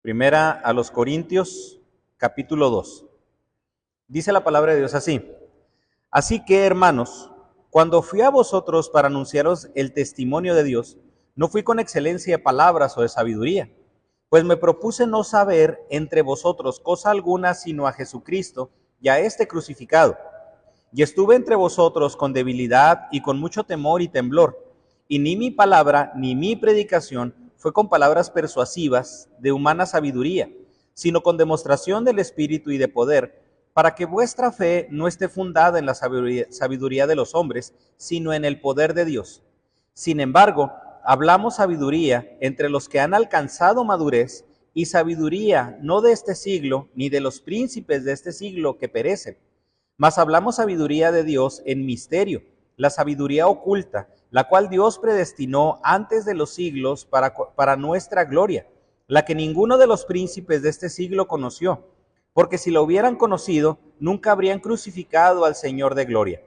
Primera a los Corintios, capítulo 2. Dice la palabra de Dios así: Así que, hermanos, cuando fui a vosotros para anunciaros el testimonio de Dios, no fui con excelencia de palabras o de sabiduría, pues me propuse no saber entre vosotros cosa alguna sino a Jesucristo y a este crucificado. Y estuve entre vosotros con debilidad y con mucho temor y temblor, y ni mi palabra ni mi predicación fue con palabras persuasivas de humana sabiduría, sino con demostración del Espíritu y de poder, para que vuestra fe no esté fundada en la sabiduría de los hombres, sino en el poder de Dios. Sin embargo, hablamos sabiduría entre los que han alcanzado madurez, y sabiduría no de este siglo, ni de los príncipes de este siglo que perecen, mas hablamos sabiduría de Dios en misterio, la sabiduría oculta, la cual Dios predestinó antes de los siglos para nuestra gloria, la que ninguno de los príncipes de este siglo conoció, porque si lo hubieran conocido, nunca habrían crucificado al Señor de gloria.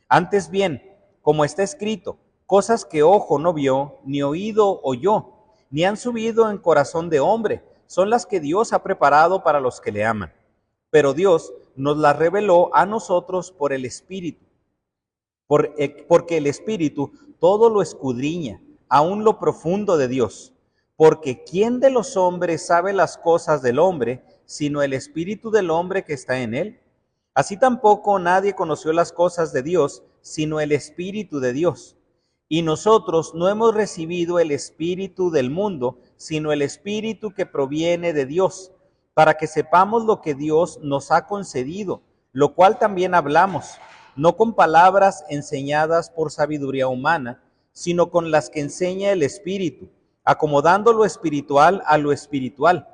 Antes bien, como está escrito, cosas que ojo no vio, ni oído oyó, ni han subido en corazón de hombre, son las que Dios ha preparado para los que le aman. Pero Dios nos las reveló a nosotros por el Espíritu, porque el Espíritu todo lo escudriña, aún lo profundo de Dios. Porque ¿quién de los hombres sabe las cosas del hombre, sino el Espíritu del hombre que está en él? Así tampoco nadie conoció las cosas de Dios, sino el Espíritu de Dios. Y nosotros no hemos recibido el espíritu del mundo, sino el Espíritu que proviene de Dios, para que sepamos lo que Dios nos ha concedido, lo cual también hablamos, no con palabras enseñadas por sabiduría humana, sino con las que enseña el Espíritu, acomodando lo espiritual a lo espiritual.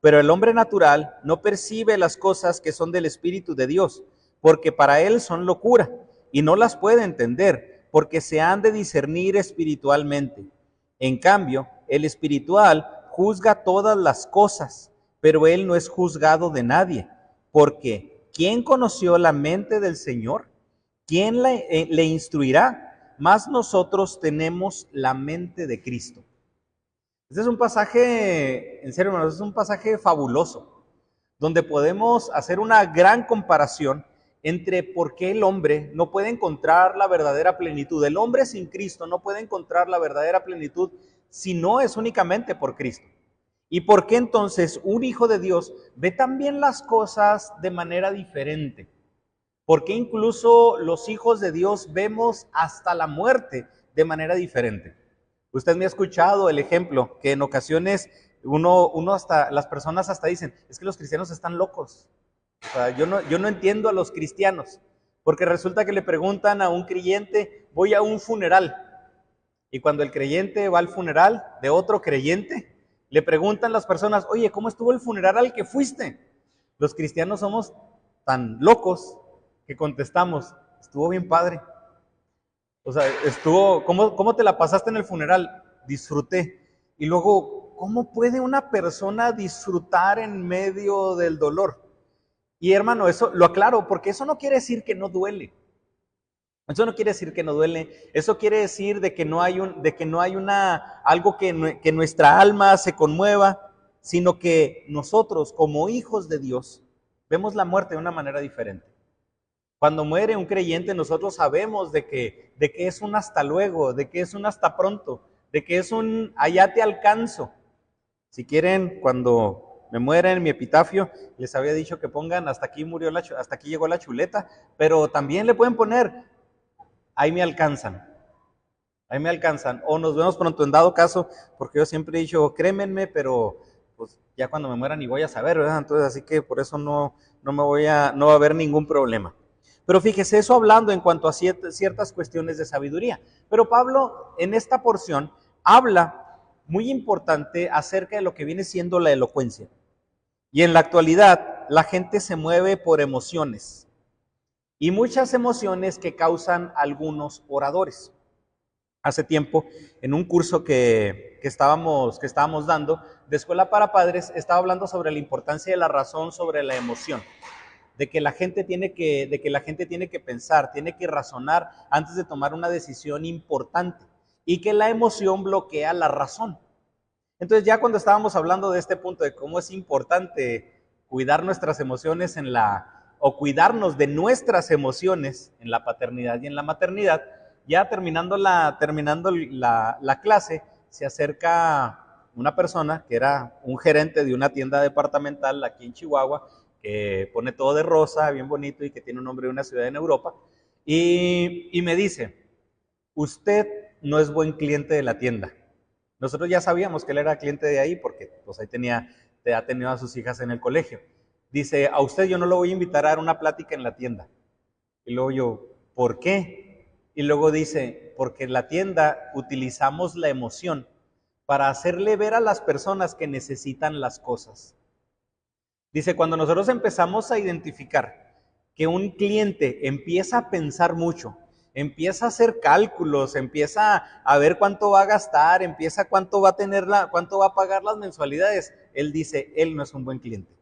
Pero el hombre natural no percibe las cosas que son del Espíritu de Dios, porque para él son locura, y no las puede entender, porque se han de discernir espiritualmente. En cambio, el espiritual juzga todas las cosas, pero él no es juzgado de nadie, porque ¿quién conoció la mente del Señor? ¿Quién le instruirá? Mas nosotros tenemos la mente de Cristo. Este es un pasaje, en serio, hermanos, es un pasaje fabuloso, donde podemos hacer una gran comparación entre por qué el hombre no puede encontrar la verdadera plenitud. El hombre sin Cristo no puede encontrar la verdadera plenitud si no es únicamente por Cristo. ¿Y por qué entonces un hijo de Dios ve también las cosas de manera diferente? ¿Por qué incluso los hijos de Dios vemos hasta la muerte de manera diferente? Usted me ha escuchado el ejemplo que en ocasiones uno hasta, las personas hasta dicen, es que los cristianos están locos. O sea, yo no entiendo a los cristianos, porque resulta que le preguntan a un creyente, voy a un funeral, y cuando el creyente va al funeral de otro creyente, le preguntan las personas, oye, ¿cómo estuvo el funeral al que fuiste? Los cristianos somos tan locos que contestamos, estuvo bien padre. O sea, ¿cómo te la pasaste en el funeral? Disfruté. Y luego, ¿cómo puede una persona disfrutar en medio del dolor? Y hermano, eso lo aclaro, porque eso no quiere decir que no duele. Eso no quiere decir que no duele. Eso quiere decir de que no hay algo que nuestra alma se conmueva, sino que nosotros, como hijos de Dios, vemos la muerte de una manera diferente. Cuando muere un creyente, nosotros sabemos de que es un hasta luego, de que es un hasta pronto, de que es un allá te alcanzo. Si quieren, cuando me muera en mi epitafio, les había dicho que pongan hasta aquí hasta aquí llegó la chuleta, pero también le pueden poner ahí me alcanzan. Ahí me alcanzan. O nos vemos pronto en dado caso, porque yo siempre he dicho, crémenme, pero pues ya cuando me muera ni voy a saber, ¿verdad? Entonces, así que por eso no va a haber ningún problema. Pero fíjese, eso hablando en cuanto a ciertas cuestiones de sabiduría. Pero Pablo, en esta porción, habla muy importante acerca de lo que viene siendo la elocuencia. Y en la actualidad, la gente se mueve por emociones. Y muchas emociones que causan algunos oradores. Hace tiempo, en un curso que estábamos dando de Escuela para Padres, estaba hablando sobre la importancia de la razón sobre la emoción. De que la gente tiene que pensar, tiene que razonar antes de tomar una decisión importante, y que la emoción bloquea la razón. Entonces ya cuando estábamos hablando de este punto de cómo es importante cuidar nuestras emociones o cuidarnos de nuestras emociones en la paternidad y en la maternidad, ya terminando la clase, se acerca una persona que era un gerente de una tienda departamental aquí en Chihuahua, que pone todo de rosa, bien bonito, y que tiene un nombre de una ciudad en Europa, y me dice: usted no es buen cliente de la tienda. Nosotros ya sabíamos que él era cliente de ahí porque pues ahí ha tenido a sus hijas en el colegio. Dice: a usted yo no lo voy a invitar a dar una plática en la tienda. Y luego yo: ¿por qué? Y luego dice: porque en la tienda utilizamos la emoción para hacerle ver a las personas que necesitan las cosas. Dice: cuando nosotros empezamos a identificar que un cliente empieza a pensar mucho, empieza a hacer cálculos, empieza a ver cuánto va a gastar, empieza cuánto va a pagar las mensualidades, él dice: él no es un buen cliente.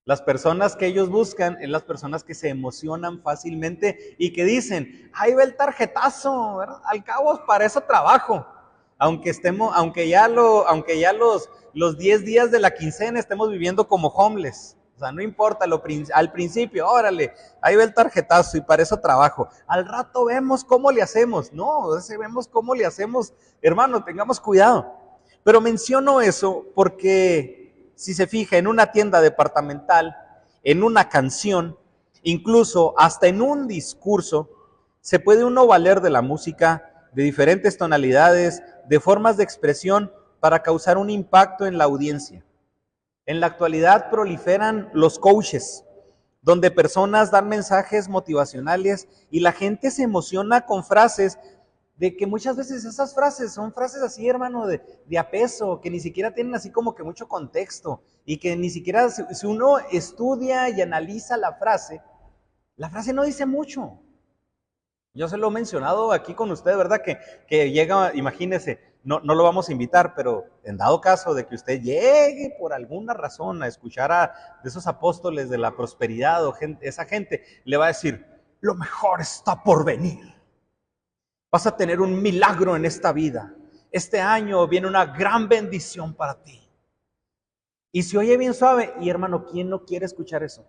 Las personas que ellos buscan es las personas que se emocionan fácilmente y que dicen: ahí va el tarjetazo, ¿verdad? Al cabo para eso trabajo. Aunque ya los 10 días de la quincena estemos viviendo como homeless. O sea, no importa, al principio, órale, ahí va el tarjetazo y para eso trabajo. Al rato vemos cómo le hacemos. No, vemos cómo le hacemos. Hermano, tengamos cuidado. Pero menciono eso porque si se fija en una tienda departamental, en una canción, incluso hasta en un discurso, se puede uno valer de la música, de diferentes tonalidades, de formas de expresión para causar un impacto en la audiencia. En la actualidad proliferan los coaches, donde personas dan mensajes motivacionales y la gente se emociona con frases de que muchas veces esas frases son frases así, hermano, de a peso, que ni siquiera tienen así como que mucho contexto y que ni siquiera, si uno estudia y analiza la frase no dice mucho. Yo se lo he mencionado aquí con usted, ¿verdad? Que llega, imagínese, no lo vamos a invitar, pero en dado caso de que usted llegue por alguna razón a escuchar de esos apóstoles de la prosperidad o esa gente, le va a decir: lo mejor está por venir. Vas a tener un milagro en esta vida. Este año viene una gran bendición para ti. Y se oye bien suave. Y hermano, ¿quién no quiere escuchar eso?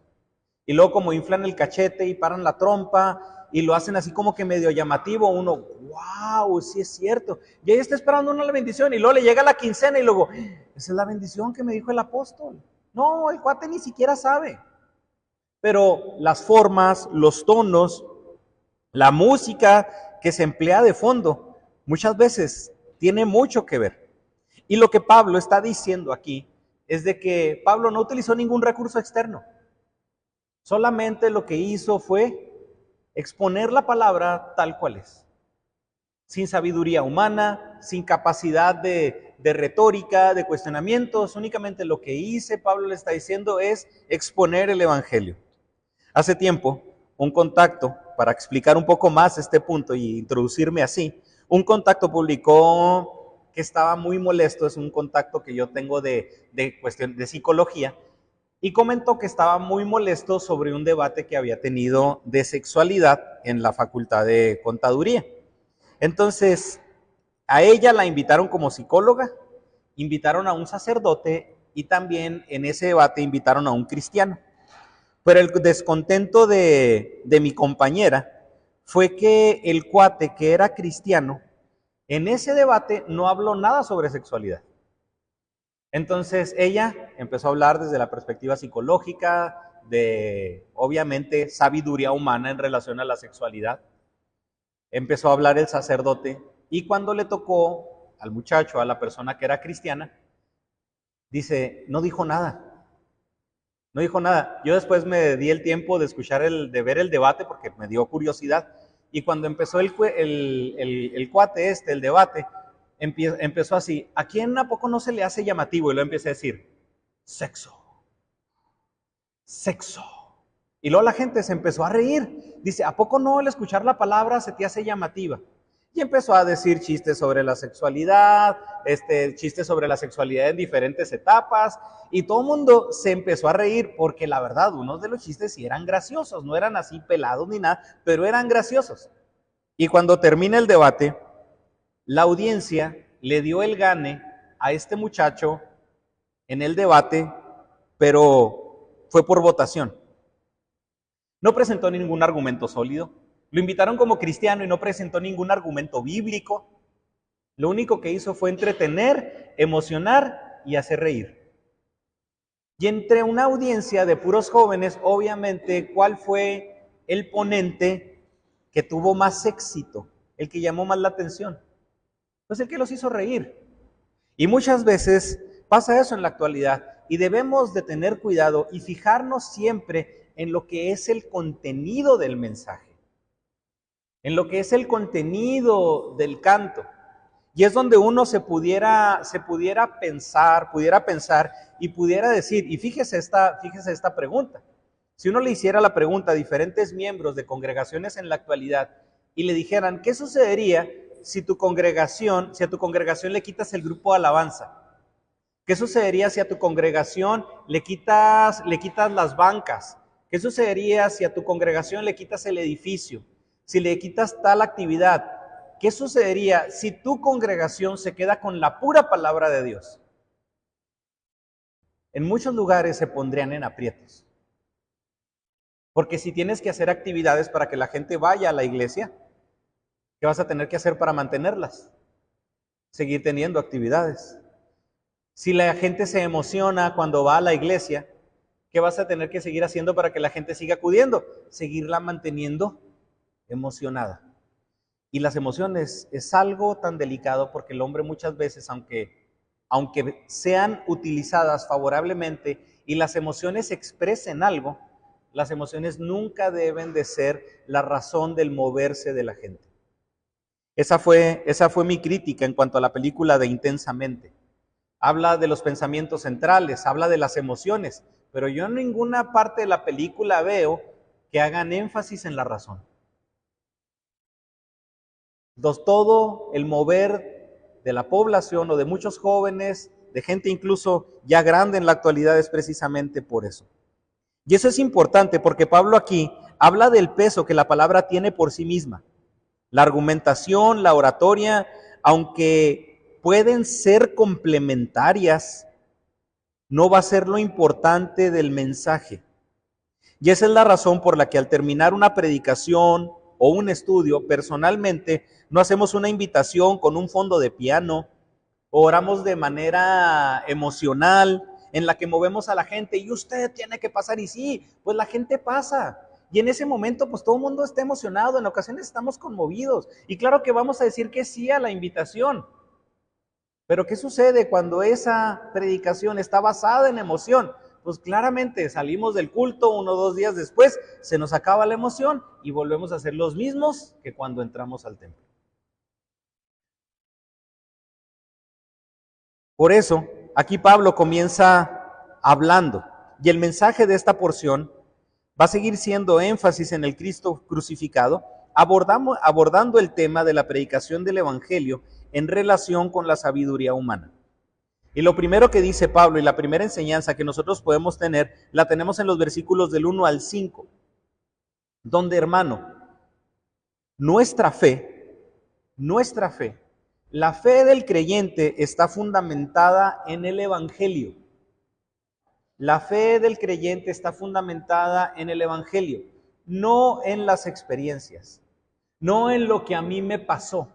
Y luego como inflan el cachete y paran la trompa y lo hacen así como que medio llamativo, uno: wow, sí es cierto. Y ahí está esperando una bendición y luego le llega la quincena y luego: esa es la bendición que me dijo el apóstol. No, el cuate ni siquiera sabe. Pero las formas, los tonos, la música que se emplea de fondo, muchas veces tiene mucho que ver. Y lo que Pablo está diciendo aquí es de que Pablo no utilizó ningún recurso externo. Solamente lo que hizo fue exponer la palabra tal cual es. Sin sabiduría humana, sin capacidad de retórica, de cuestionamientos. Únicamente lo que Pablo le está diciendo es exponer el evangelio. Hace tiempo, un contacto, para explicar un poco más este punto y introducirme así, un contacto publicó que estaba muy molesto. Es un contacto que yo tengo de cuestión de psicología, y comentó que estaba muy molesto sobre un debate que había tenido de sexualidad en la Facultad de Contaduría. Entonces, a ella la invitaron como psicóloga, invitaron a un sacerdote y también en ese debate invitaron a un cristiano. Pero el descontento de mi compañera fue que el cuate que era cristiano en ese debate no habló nada sobre sexualidad. Entonces ella empezó a hablar desde la perspectiva psicológica, de obviamente sabiduría humana en relación a la sexualidad. Empezó a hablar el sacerdote y cuando le tocó al muchacho, a la persona que era cristiana, dice: no dijo nada. No dijo nada. Yo después me di el tiempo de de ver el debate porque me dio curiosidad. Y cuando empezó el cuate el debate, empezó así: ¿a quién a poco no se le hace llamativo? Y luego empecé a decir: sexo, sexo. Y luego la gente se empezó a reír. Dice: ¿a poco no el escuchar la palabra se te hace llamativa? Y empezó a decir chistes sobre la sexualidad, chistes sobre la sexualidad en diferentes etapas, y todo el mundo se empezó a reír porque la verdad, unos de los chistes sí eran graciosos, no eran así pelados ni nada, pero eran graciosos. Y cuando termina el debate, la audiencia le dio el gane a este muchacho en el debate, pero fue por votación. No presentó ningún argumento sólido. Lo invitaron como cristiano y no presentó ningún argumento bíblico. Lo único que hizo fue entretener, emocionar y hacer reír. Y entre una audiencia de puros jóvenes, obviamente, ¿cuál fue el ponente que tuvo más éxito? El que llamó más la atención. Pues el que los hizo reír. Y muchas veces pasa eso en la actualidad y debemos de tener cuidado y fijarnos siempre en lo que es el contenido del mensaje, en lo que es el contenido del canto. Y es donde uno se pudiera pensar y pudiera decir, y fíjese esta pregunta. Si uno le hiciera la pregunta a diferentes miembros de congregaciones en la actualidad y le dijeran, ¿qué sucedería si a tu congregación le quitas el grupo de alabanza? ¿Qué sucedería si a tu congregación le quitas las bancas? ¿Qué sucedería si a tu congregación le quitas el edificio? Si le quitas tal actividad, ¿qué sucedería si tu congregación se queda con la pura palabra de Dios? En muchos lugares se pondrían en aprietos. Porque si tienes que hacer actividades para que la gente vaya a la iglesia, ¿qué vas a tener que hacer para mantenerlas? Seguir teniendo actividades. Si la gente se emociona cuando va a la iglesia, ¿qué vas a tener que seguir haciendo para que la gente siga acudiendo? Seguirla manteniendo emocionada. Y las emociones es algo tan delicado porque el hombre muchas veces, aunque sean utilizadas favorablemente y las emociones expresen algo, las emociones nunca deben de ser la razón del moverse de la gente. Esa fue mi crítica en cuanto a la película de Intensamente. Habla de los pensamientos centrales, habla de las emociones, pero yo en ninguna parte de la película veo que hagan énfasis en la razón. Todo el mover de la población o de muchos jóvenes, de gente incluso ya grande en la actualidad es precisamente por eso. Y eso es importante porque Pablo aquí habla del peso que la palabra tiene por sí misma. La argumentación, la oratoria, aunque pueden ser complementarias, no va a ser lo importante del mensaje. Y esa es la razón por la que al terminar una predicación o un estudio, personalmente, no hacemos una invitación con un fondo de piano, o oramos de manera emocional, en la que movemos a la gente y usted tiene que pasar, y sí, pues la gente pasa. Y en ese momento, pues todo el mundo está emocionado, en ocasiones estamos conmovidos. Y claro que vamos a decir que sí a la invitación. Pero ¿qué sucede cuando esa predicación está basada en emoción? Pues claramente salimos del culto 1 o 2 días después, se nos acaba la emoción y volvemos a ser los mismos que cuando entramos al templo. Por eso, aquí Pablo comienza hablando y el mensaje de esta porción va a seguir siendo énfasis en el Cristo crucificado, abordando el tema de la predicación del Evangelio en relación con la sabiduría humana. Y lo primero que dice Pablo y la primera enseñanza que nosotros podemos tener, la tenemos en los versículos del 1 al 5, donde, hermano, nuestra fe, la fe del creyente está fundamentada en el Evangelio. La fe del creyente está fundamentada en el Evangelio, no en las experiencias, no en lo que a mí me pasó,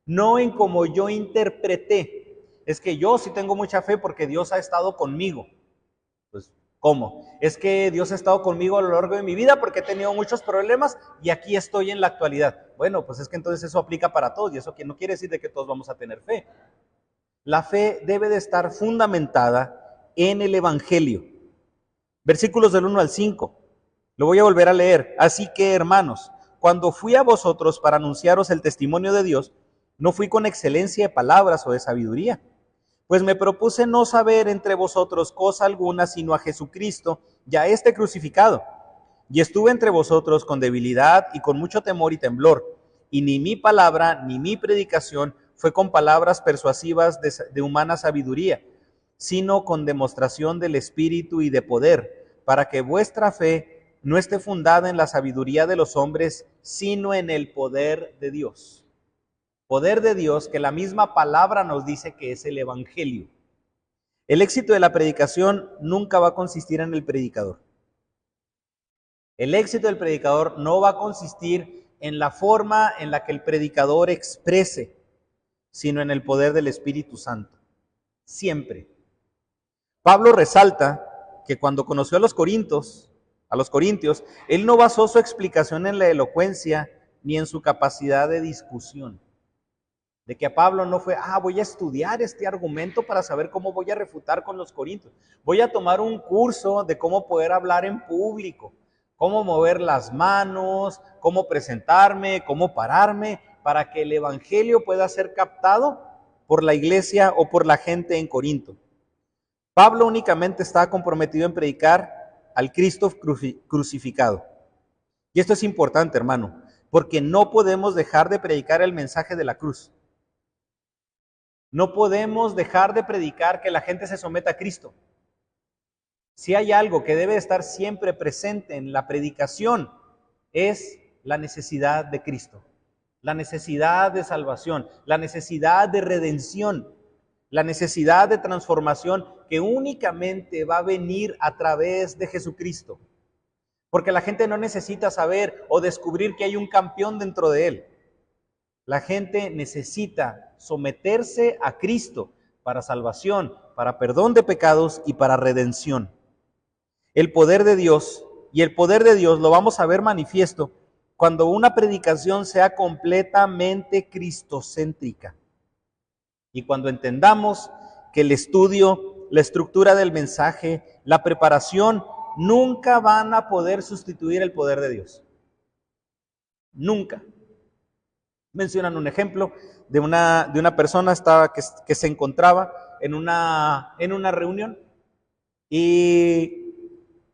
no en cómo yo interpreté. Es que yo sí tengo mucha fe porque Dios ha estado conmigo. Pues, ¿cómo? Es que Dios ha estado conmigo a lo largo de mi vida porque he tenido muchos problemas y aquí estoy en la actualidad. Bueno, pues es que entonces eso aplica para todos y eso no quiere decir de que todos vamos a tener fe. La fe debe de estar fundamentada en el Evangelio. Versículos del 1 al 5. Lo voy a volver a leer. Así que, hermanos, cuando fui a vosotros para anunciaros el testimonio de Dios, no fui con excelencia de palabras o de sabiduría, pues me propuse no saber entre vosotros cosa alguna sino a Jesucristo y a este crucificado. Y estuve entre vosotros con debilidad y con mucho temor y temblor, y ni mi palabra ni mi predicación fue con palabras persuasivas de humana sabiduría, sino con demostración del Espíritu y de poder, para que vuestra fe no esté fundada en la sabiduría de los hombres, sino en el poder de Dios. Poder de Dios que la misma palabra nos dice que es el Evangelio. El éxito de la predicación nunca va a consistir en el predicador. El éxito del predicador no va a consistir en la forma en la que el predicador exprese, sino en el poder del Espíritu Santo. Siempre. Pablo resalta que cuando conoció a los corintios, él no basó su explicación en la elocuencia ni en su capacidad de discusión. De que a Pablo no fue, voy a estudiar este argumento para saber cómo voy a refutar con los corintios. Voy a tomar un curso de cómo poder hablar en público, cómo mover las manos, cómo presentarme, cómo pararme, para que el evangelio pueda ser captado por la iglesia o por la gente en Corinto. Pablo únicamente estaba comprometido en predicar al Cristo crucificado. Y esto es importante, hermano, porque no podemos dejar de predicar el mensaje de la cruz. No podemos dejar de predicar que la gente se someta a Cristo. Si hay algo que debe estar siempre presente en la predicación, es la necesidad de Cristo, la necesidad de salvación, la necesidad de redención, la necesidad de transformación que únicamente va a venir a través de Jesucristo. Porque la gente no necesita saber o descubrir que hay un campeón dentro de él. La gente necesita someterse a Cristo para salvación, para perdón de pecados y para redención. El poder de Dios, y el poder de Dios lo vamos a ver manifiesto cuando una predicación sea completamente cristocéntrica. Y cuando entendamos que el estudio, la estructura del mensaje, la preparación, nunca van a poder sustituir el poder de Dios. Nunca. Mencionan un ejemplo de una persona que se encontraba en una reunión y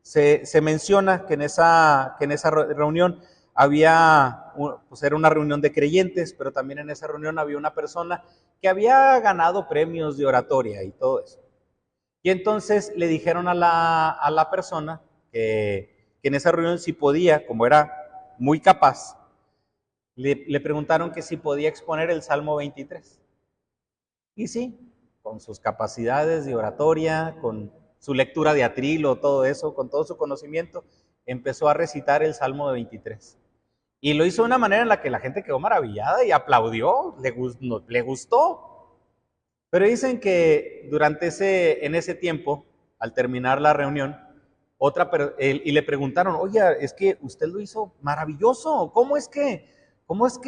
se menciona que en esa reunión había, pues era una reunión de creyentes, pero también en esa reunión había una persona que había ganado premios de oratoria y todo eso. Y entonces le dijeron a la persona que en esa reunión si podía, como era muy capaz, le preguntaron que si podía exponer el Salmo 23. Y sí, con sus capacidades de oratoria, con su lectura de atrilo, todo eso, con todo su conocimiento, empezó a recitar el Salmo 23. Y lo hizo de una manera en la que la gente quedó maravillada y aplaudió, le gustó. Pero dicen que en ese tiempo, al terminar la reunión, y le preguntaron, oye, es que usted lo hizo maravilloso, ¿cómo es que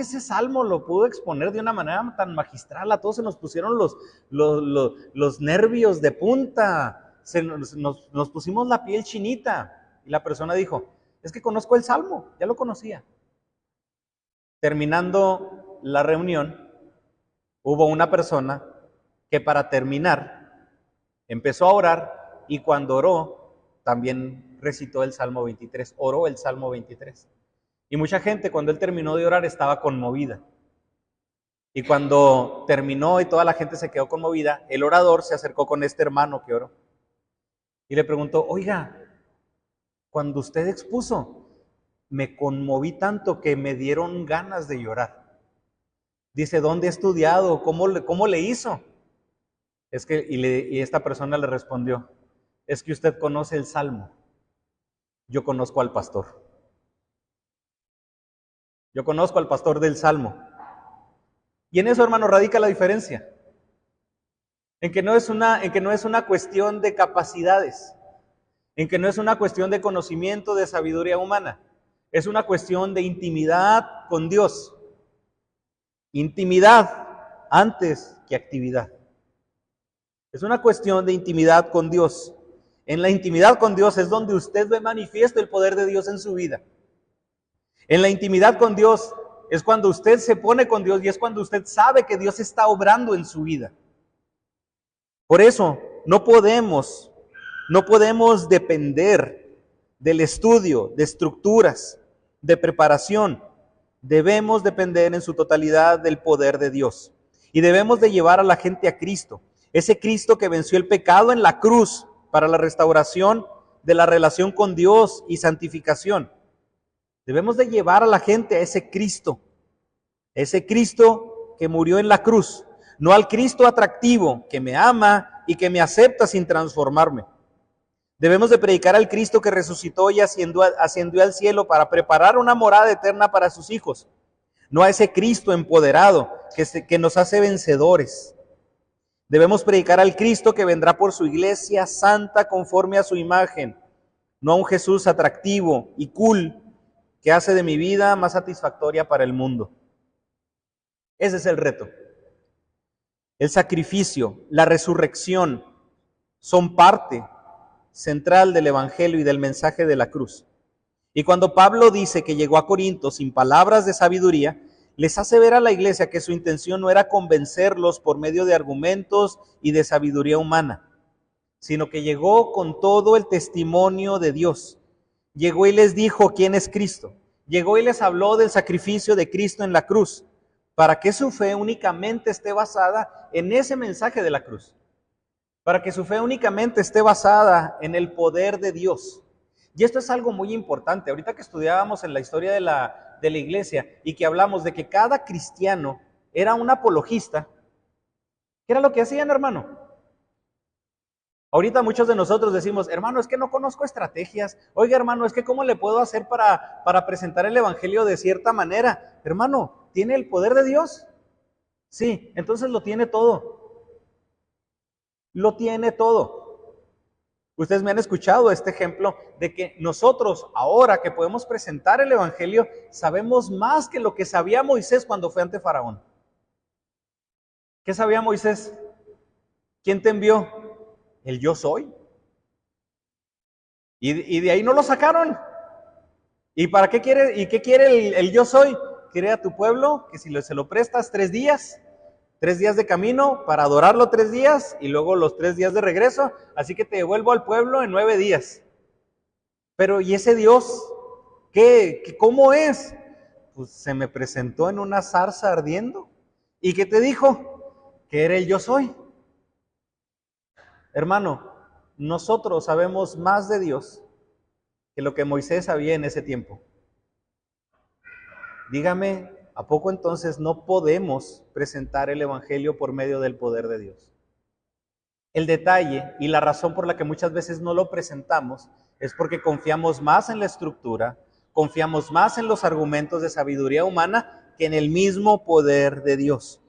ese salmo lo pudo exponer de una manera tan magistral? A todos se nos pusieron los nervios de punta, nos pusimos la piel chinita. Y la persona dijo, es que conozco el salmo, ya lo conocía. Terminando la reunión, hubo una persona que para terminar empezó a orar y cuando oró también recitó el Salmo 23, oró el Salmo 23. Y mucha gente cuando él terminó de orar estaba conmovida. Y cuando terminó y toda la gente se quedó conmovida, el orador se acercó con este hermano que oró y le preguntó, oiga, cuando usted expuso, me conmoví tanto que me dieron ganas de llorar. Dice, ¿dónde ha estudiado? ¿Cómo le hizo? Y esta persona le respondió, es que usted conoce el Salmo, yo conozco al pastor. Yo conozco al pastor del Salmo. Y en eso, hermano, radica la diferencia. En que no es una cuestión de capacidades, en que no es una cuestión de conocimiento, de sabiduría humana. Es una cuestión de intimidad con Dios. Intimidad antes que actividad. Es una cuestión de intimidad con Dios. En la intimidad con Dios es donde usted ve manifiesto el poder de Dios en su vida. En la intimidad con Dios es cuando usted se pone con Dios y es cuando usted sabe que Dios está obrando en su vida. Por eso no podemos depender del estudio, de estructuras, de preparación. Debemos depender en su totalidad del poder de Dios. Y debemos de llevar a la gente a Cristo. Ese Cristo que venció el pecado en la cruz para la restauración de la relación con Dios y santificación. Debemos de llevar a la gente a ese Cristo que murió en la cruz, no al Cristo atractivo que me ama y que me acepta sin transformarme. Debemos de predicar al Cristo que resucitó y ascendió al cielo para preparar una morada eterna para sus hijos, no a ese Cristo empoderado que nos hace vencedores. Debemos predicar al Cristo que vendrá por su iglesia santa conforme a su imagen, no a un Jesús atractivo y cool que hace de mi vida más satisfactoria para el mundo. Ese es el reto. El sacrificio, la resurrección son parte central del Evangelio y del mensaje de la cruz. Y cuando Pablo dice que llegó a Corinto sin palabras de sabiduría, les hace ver a la iglesia que su intención no era convencerlos por medio de argumentos y de sabiduría humana, sino que llegó con todo el testimonio de Dios. Llegó y les dijo quién es Cristo. Llegó y les habló del sacrificio de Cristo en la cruz, para que su fe únicamente esté basada en ese mensaje de la cruz. Para que su fe únicamente esté basada en el poder de Dios. Y esto es algo muy importante. Ahorita que estudiábamos en la historia de la iglesia y que hablamos de que cada cristiano era un apologista, ¿qué era lo que hacían, hermano? Ahorita muchos de nosotros decimos, hermano, es que no conozco estrategias. Oiga, hermano, es que ¿cómo le puedo hacer para presentar el evangelio de cierta manera? Hermano, ¿tiene el poder de Dios? Sí, entonces lo tiene todo. Lo tiene todo. Ustedes me han escuchado este ejemplo de que nosotros, ahora que podemos presentar el evangelio, sabemos más que lo que sabía Moisés cuando fue ante Faraón. ¿Qué sabía Moisés? ¿Quién te envió? El yo soy. Y de ahí no lo sacaron. ¿Y para qué quiere? ¿Y qué quiere el yo soy? Quiere a tu pueblo que si se lo prestas 3 días, 3 días de camino para adorarlo 3 días y luego los 3 días de regreso, así que te devuelvo al pueblo en 9 días. Pero ¿y ese Dios? ¿Cómo es? Pues se me presentó en una zarza ardiendo. ¿Y qué te dijo? Que era el yo soy. Hermano, nosotros sabemos más de Dios que lo que Moisés sabía en ese tiempo. Dígame, ¿a poco entonces no podemos presentar el evangelio por medio del poder de Dios? El detalle y la razón por la que muchas veces no lo presentamos es porque confiamos más en la estructura, confiamos más en los argumentos de sabiduría humana que en el mismo poder de Dios.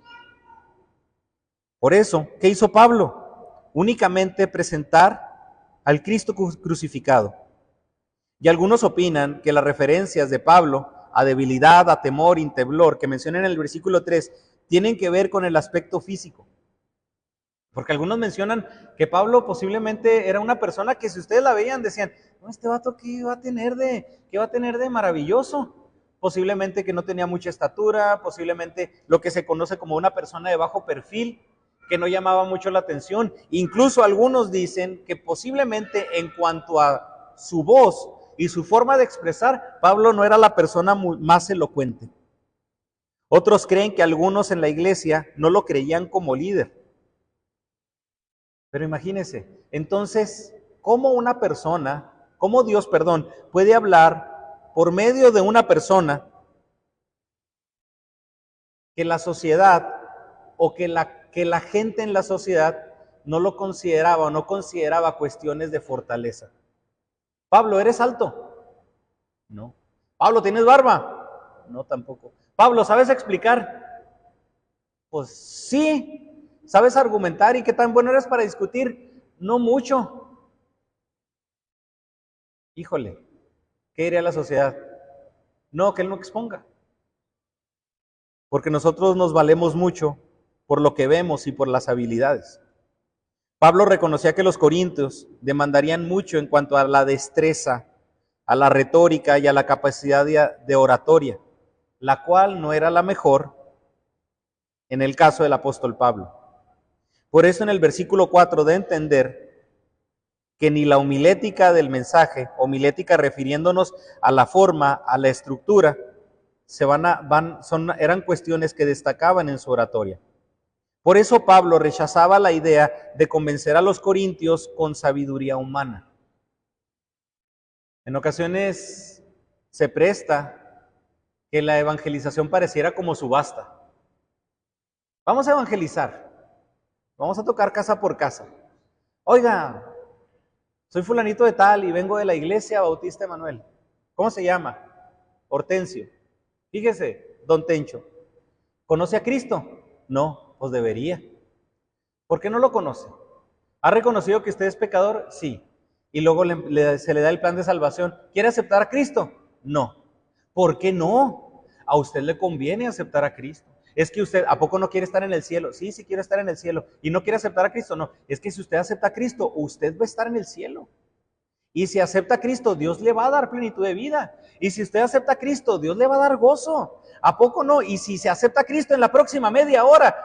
Por eso, ¿qué hizo Pablo? Únicamente presentar al Cristo crucificado. Y algunos opinan que las referencias de Pablo a debilidad, a temor, temblor, que menciona en el versículo 3, tienen que ver con el aspecto físico. Porque algunos mencionan que Pablo posiblemente era una persona que si ustedes la veían decían, no, este vato ¿qué va a tener de maravilloso? Posiblemente que no tenía mucha estatura, posiblemente lo que se conoce como una persona de bajo perfil, que no llamaba mucho la atención. Incluso algunos dicen que posiblemente en cuanto a su voz y su forma de expresar, Pablo no era la persona más elocuente. Otros creen que algunos en la iglesia no lo creían como líder. Pero imagínense, entonces, ¿cómo Dios, puede hablar por medio de una persona que la sociedad o que la gente en la sociedad no lo consideraba o no consideraba cuestiones de fortaleza? Pablo, ¿eres alto? No. Pablo, ¿tienes barba? No, tampoco. Pablo, ¿sabes explicar? Pues sí. ¿Sabes argumentar y qué tan bueno eres para discutir? No mucho. Híjole, ¿qué diría la sociedad? No, que él no exponga. Porque nosotros nos valemos mucho por lo que vemos y por las habilidades. Pablo reconocía que los corintios demandarían mucho en cuanto a la destreza, a la retórica y a la capacidad de oratoria, la cual no era la mejor en el caso del apóstol Pablo. Por eso en el versículo 4 de entender que ni la homilética del mensaje, homilética refiriéndonos a la forma, a la estructura, eran cuestiones que destacaban en su oratoria. Por eso Pablo rechazaba la idea de convencer a los corintios con sabiduría humana. En ocasiones se presta que la evangelización pareciera como subasta. Vamos a evangelizar. Vamos a tocar casa por casa. Oiga, soy fulanito de tal y vengo de la iglesia Bautista Emanuel. ¿Cómo se llama? Hortensio. Fíjese, don Tencho. ¿Conoce a Cristo? No, pues debería. ¿Por qué no lo conoce? ¿Ha reconocido que usted es pecador? Sí. Y luego se le da el plan de salvación. ¿Quiere aceptar a Cristo? No. ¿Por qué no? A usted le conviene aceptar a Cristo. Es que usted, ¿a poco no quiere estar en el cielo? Sí, sí quiere estar en el cielo. ¿Y no quiere aceptar a Cristo? No. Es que si usted acepta a Cristo, usted va a estar en el cielo. Y si acepta a Cristo, Dios le va a dar plenitud de vida. Y si usted acepta a Cristo, Dios le va a dar gozo. ¿A poco no? Y si se acepta a Cristo en la próxima media hora,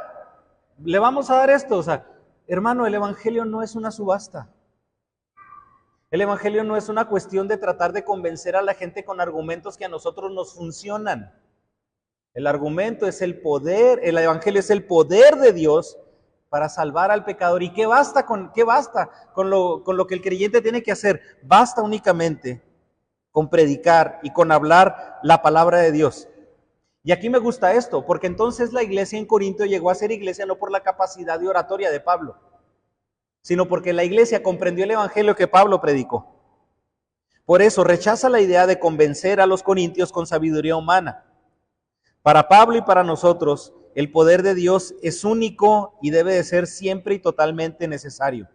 le vamos a dar esto. O sea, hermano, el evangelio no es una subasta. El evangelio no es una cuestión de tratar de convencer a la gente con argumentos que a nosotros nos funcionan. El argumento es el poder, el evangelio es el poder de Dios para salvar al pecador. ¿Y qué basta con lo que el creyente tiene que hacer? Basta únicamente con predicar y con hablar la palabra de Dios. Y aquí me gusta esto, porque entonces la iglesia en Corinto llegó a ser iglesia no por la capacidad de oratoria de Pablo, sino porque la iglesia comprendió el evangelio que Pablo predicó. Por eso rechaza la idea de convencer a los corintios con sabiduría humana. Para Pablo y para nosotros, el poder de Dios es único y debe de ser siempre y totalmente necesario.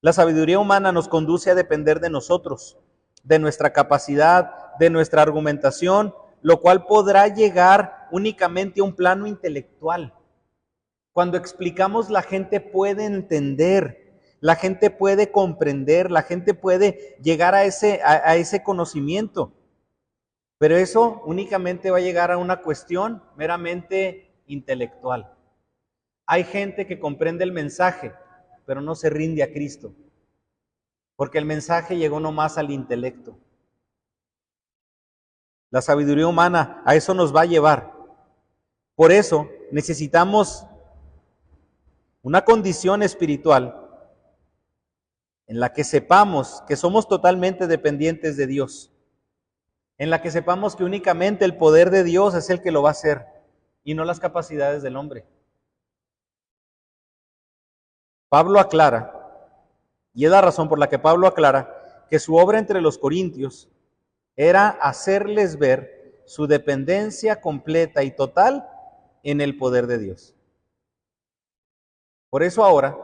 La sabiduría humana nos conduce a depender de nosotros, de nuestra capacidad, de nuestra argumentación, lo cual podrá llegar únicamente a un plano intelectual. Cuando explicamos, la gente puede entender, la gente puede comprender, la gente puede llegar a ese conocimiento. Pero eso únicamente va a llegar a una cuestión meramente intelectual. Hay gente que comprende el mensaje, pero no se rinde a Cristo, porque el mensaje llegó nomás al intelecto. La sabiduría humana a eso nos va a llevar. Por eso necesitamos una condición espiritual en la que sepamos que somos totalmente dependientes de Dios, en la que sepamos que únicamente el poder de Dios es el que lo va a hacer y no las capacidades del hombre. Pablo aclara, y es la razón por la que Pablo aclara, que su obra entre los corintios era hacerles ver su dependencia completa y total en el poder de Dios. Por eso ahora,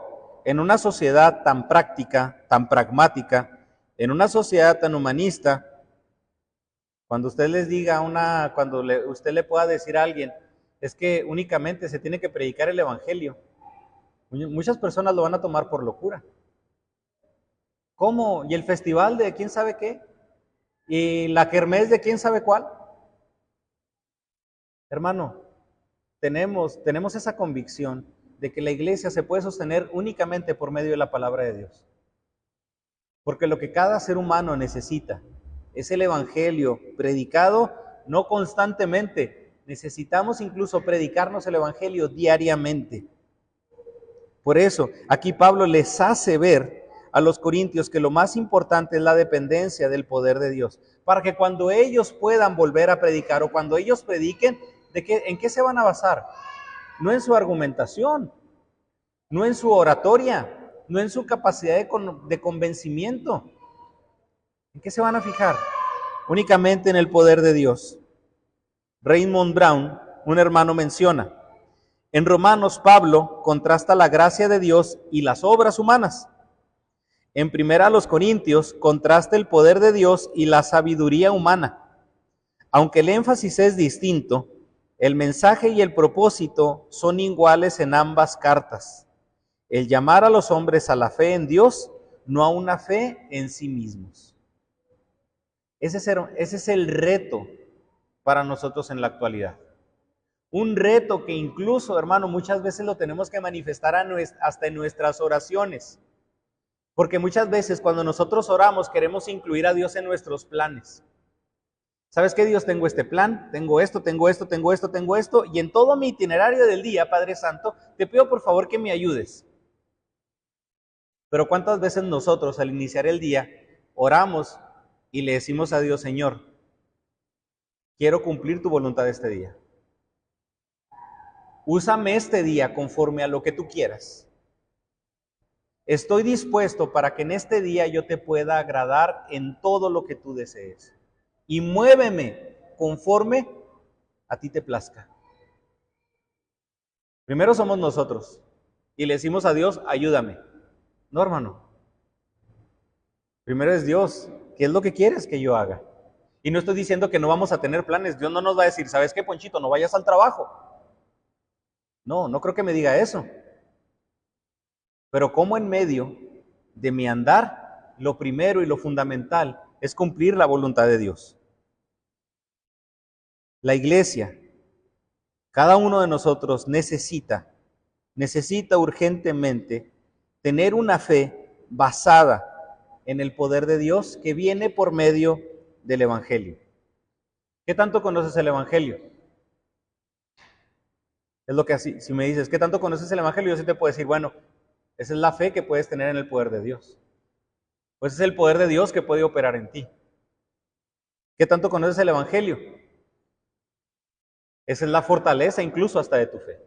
en una sociedad tan práctica, tan pragmática, en una sociedad tan humanista, cuando usted les diga usted le pueda decir a alguien, es que únicamente se tiene que predicar el evangelio, muchas personas lo van a tomar por locura. ¿Cómo? ¿Y el festival de quién sabe qué? ¿Y la kermés de quién sabe cuál? Hermano, tenemos esa convicción de que la iglesia se puede sostener únicamente por medio de la palabra de Dios. Porque lo que cada ser humano necesita es el evangelio predicado, no constantemente. Necesitamos incluso predicarnos el evangelio diariamente. Por eso, aquí Pablo les hace ver a los corintios que lo más importante es la dependencia del poder de Dios, para que cuando ellos puedan volver a predicar o cuando ellos prediquen, ¿en qué se van a basar? No en su argumentación, no en su oratoria, no en su capacidad de convencimiento. ¿En qué se van a fijar? Únicamente en el poder de Dios. Raymond Brown, un hermano, menciona, en Romanos Pablo contrasta la gracia de Dios y las obras humanas. En primera a los Corintios contrasta el poder de Dios y la sabiduría humana. Aunque el énfasis es distinto, el mensaje y el propósito son iguales en ambas cartas. El llamar a los hombres a la fe en Dios, no a una fe en sí mismos. Ese es el reto para nosotros en la actualidad. Un reto que incluso, hermano, muchas veces lo tenemos que manifestar hasta en nuestras oraciones. Porque muchas veces cuando nosotros oramos queremos incluir a Dios en nuestros planes. ¿Sabes qué, Dios? Tengo este plan, tengo esto, y en todo mi itinerario del día, Padre Santo, te pido por favor que me ayudes. Pero ¿cuántas veces nosotros al iniciar el día oramos y le decimos a Dios, Señor, quiero cumplir tu voluntad este día? úsame este día conforme a lo que tú quieras. Estoy dispuesto para que en este día yo te pueda agradar en todo lo que tú desees. Y muéveme conforme a ti te plazca. Primero somos nosotros y le decimos a Dios, ayúdame. No, hermano. Primero es Dios. ¿Qué es lo que quieres que yo haga? Y no estoy diciendo que no vamos a tener planes. Dios no nos va a decir, ¿sabes qué, Ponchito? No vayas al trabajo. No, no creo que me diga eso. Pero como en medio de mi andar, lo primero y lo fundamental es cumplir la voluntad de Dios. La iglesia, cada uno de nosotros necesita urgentemente tener una fe basada en el poder de Dios que viene por medio del Evangelio. ¿Qué tanto conoces el Evangelio? Es lo que así, si me dices, ¿qué tanto conoces el Evangelio? Yo sí te puedo decir, bueno, esa es la fe que puedes tener en el poder de Dios. Pues es el poder de Dios que puede operar en ti. ¿Qué tanto conoces el Evangelio? Esa es la fortaleza incluso hasta de tu fe.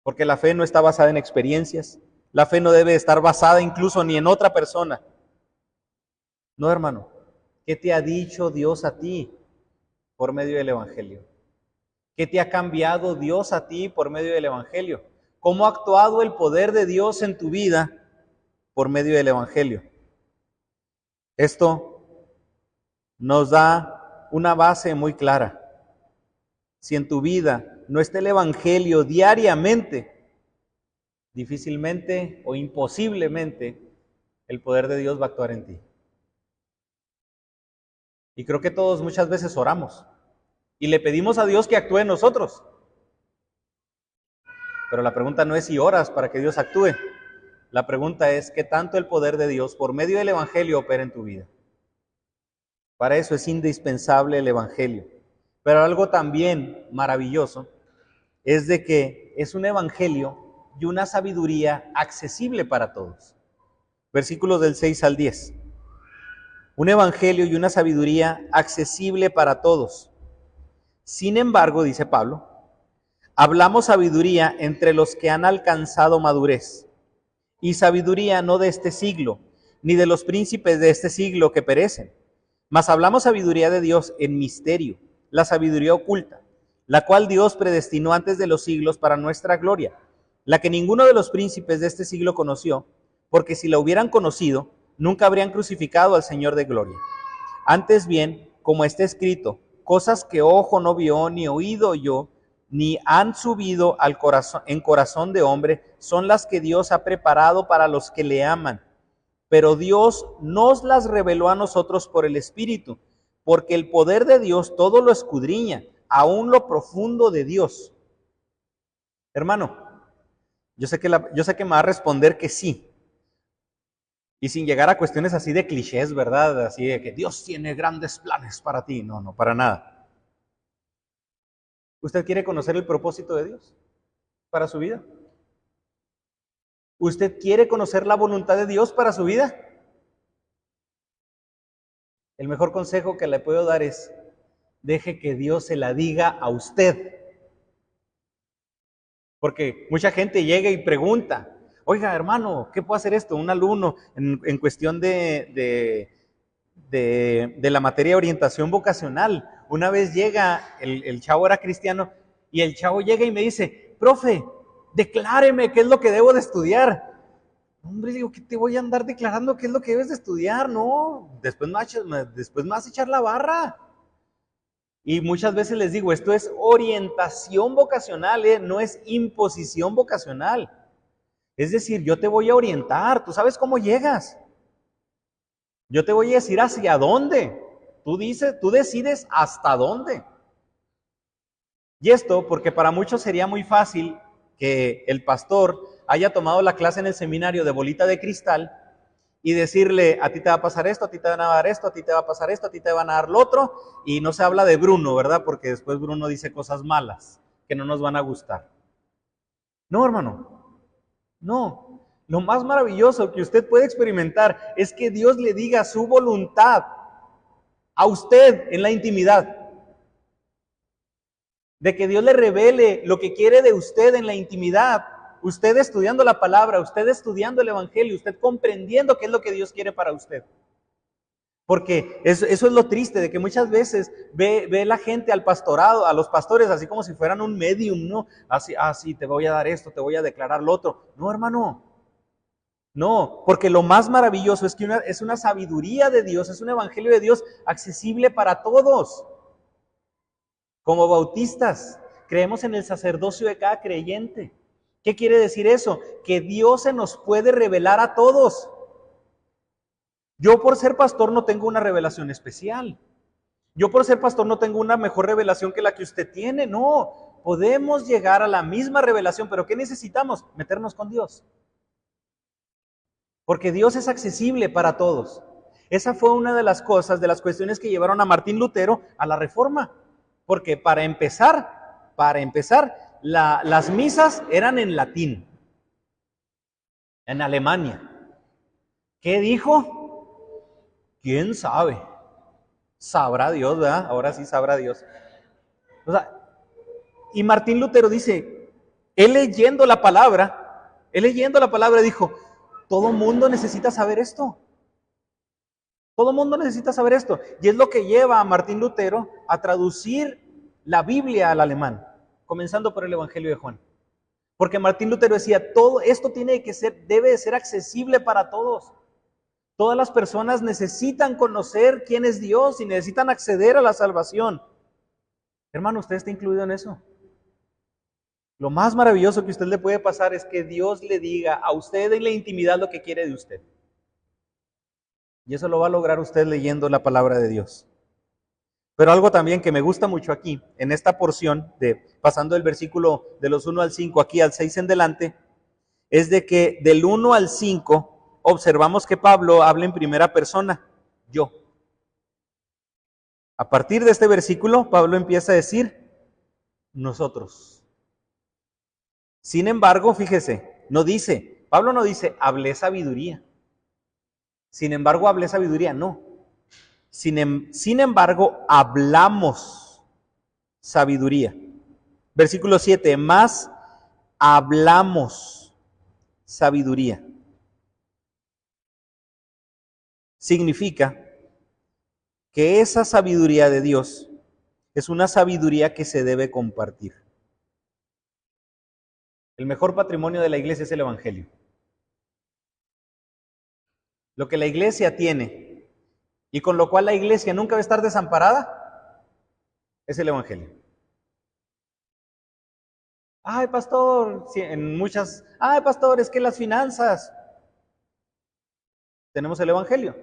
Porque la fe no está basada en experiencias. La fe no debe estar basada incluso ni en otra persona. No, hermano. ¿Qué te ha dicho Dios a ti por medio del Evangelio? ¿Qué te ha cambiado Dios a ti por medio del Evangelio? ¿Cómo ha actuado el poder de Dios en tu vida por medio del Evangelio? Esto nos da una base muy clara. Si en tu vida no está el Evangelio diariamente, difícilmente o imposiblemente el poder de Dios va a actuar en ti. Y creo que todos muchas veces oramos y le pedimos a Dios que actúe en nosotros. Pero la pregunta no es si oras para que Dios actúe. La pregunta es qué tanto el poder de Dios por medio del Evangelio opera en tu vida. Para eso es indispensable el Evangelio. Pero algo también maravilloso es de que es un Evangelio y una sabiduría accesible para todos. Versículos del 6 al 10. Un Evangelio y una sabiduría accesible para todos. Sin embargo, dice Pablo, hablamos sabiduría entre los que han alcanzado madurez, y sabiduría no de este siglo, ni de los príncipes de este siglo que perecen, mas hablamos sabiduría de Dios en misterio, la sabiduría oculta, la cual Dios predestinó antes de los siglos para nuestra gloria, la que ninguno de los príncipes de este siglo conoció, porque si la hubieran conocido, nunca habrían crucificado al Señor de gloria. Antes bien, como está escrito, cosas que ojo no vio, ni oído oyó, ni han subido al corazón, en corazón de hombre, son las que Dios ha preparado para los que le aman. Pero Dios nos las reveló a nosotros por el Espíritu, porque el poder de Dios todo lo escudriña, aún lo profundo de Dios. Hermano, yo sé que me va a responder que sí. Y sin llegar a cuestiones así de clichés, ¿verdad? Así de que Dios tiene grandes planes para ti. No, no, para nada. ¿Usted quiere conocer el propósito de Dios para su vida? ¿Usted quiere conocer la voluntad de Dios para su vida? El mejor consejo que le puedo dar es, deje que Dios se la diga a usted. Porque mucha gente llega y pregunta, oiga, hermano, ¿qué puedo hacer esto? Un alumno en cuestión de la materia de orientación vocacional. Una vez llega, el chavo era cristiano, y el chavo llega y me dice, profe, decláreme qué es lo que debo de estudiar. Hombre, digo, ¿qué te voy a andar declarando qué es lo que debes de estudiar? No, después me vas a echar la barra. Y muchas veces les digo, esto es orientación vocacional, no es imposición vocacional. Es decir, yo te voy a orientar, tú sabes cómo llegas. Yo te voy a decir hacia dónde. Tú decides hasta dónde. Y esto porque para muchos sería muy fácil que el pastor haya tomado la clase en el seminario de bolita de cristal y decirle, a ti te va a pasar esto, a ti te van a dar esto, a ti te va a pasar esto, a ti te van a dar lo otro, y no se habla de Bruno, ¿verdad? Porque después Bruno dice cosas malas que no nos van a gustar. No, hermano, no. Lo más maravilloso que usted puede experimentar es que Dios le diga su voluntad a usted en la intimidad. de que Dios le revele lo que quiere de usted en la intimidad, usted estudiando la palabra, usted estudiando el evangelio, usted comprendiendo qué es lo que Dios quiere para usted. Porque eso es lo triste, de que muchas veces ve la gente al pastorado, a los pastores, así como si fueran un medium, ¿no? Así, te voy a dar esto, te voy a declarar lo otro. No, hermano. No, porque lo más maravilloso es que es una sabiduría de Dios, es un evangelio de Dios accesible para todos. Como bautistas, creemos en el sacerdocio de cada creyente. ¿Qué quiere decir eso? Que Dios se nos puede revelar a todos. Yo por ser pastor no tengo una revelación especial. Yo por ser pastor no tengo una mejor revelación que la que usted tiene. No, podemos llegar a la misma revelación, pero ¿qué necesitamos? Meternos con Dios. Porque Dios es accesible para todos. Esa fue una de las cosas, de las cuestiones que llevaron a Martín Lutero a la Reforma. Porque para empezar, las misas eran en latín, en Alemania. ¿Qué dijo? ¿Quién sabe? Sabrá Dios, ¿verdad? Ahora sí sabrá Dios. O sea, y Martín Lutero dice, él leyendo la palabra dijo, todo mundo necesita saber esto. Todo mundo necesita saber esto. Y es lo que lleva a Martín Lutero a traducir la Biblia al alemán, comenzando por el Evangelio de Juan. Porque Martín Lutero decía, todo esto debe de ser accesible para todos. Todas las personas necesitan conocer quién es Dios y necesitan acceder a la salvación. Hermano, usted está incluido en eso. Lo más maravilloso que a usted le puede pasar es que Dios le diga a usted en la intimidad lo que quiere de usted. Y eso lo va a lograr usted leyendo la palabra de Dios. Pero algo también que me gusta mucho aquí, en esta porción, pasando del versículo de los 1 al 5, aquí al 6 en delante, es de que del 1 al 5 observamos que Pablo habla en primera persona, yo. A partir de este versículo, Pablo empieza a decir, nosotros. Sin embargo, fíjese, Pablo no dice, hablé sabiduría. Sin embargo, hablé sabiduría, no. Sin embargo, hablamos sabiduría. Versículo 7, más hablamos sabiduría. Significa que esa sabiduría de Dios es una sabiduría que se debe compartir. El mejor patrimonio de la iglesia es el evangelio. Lo que la iglesia tiene y con lo cual la iglesia nunca va a estar desamparada es el evangelio. Ay, pastor, pastor, es que las finanzas. Tenemos el evangelio.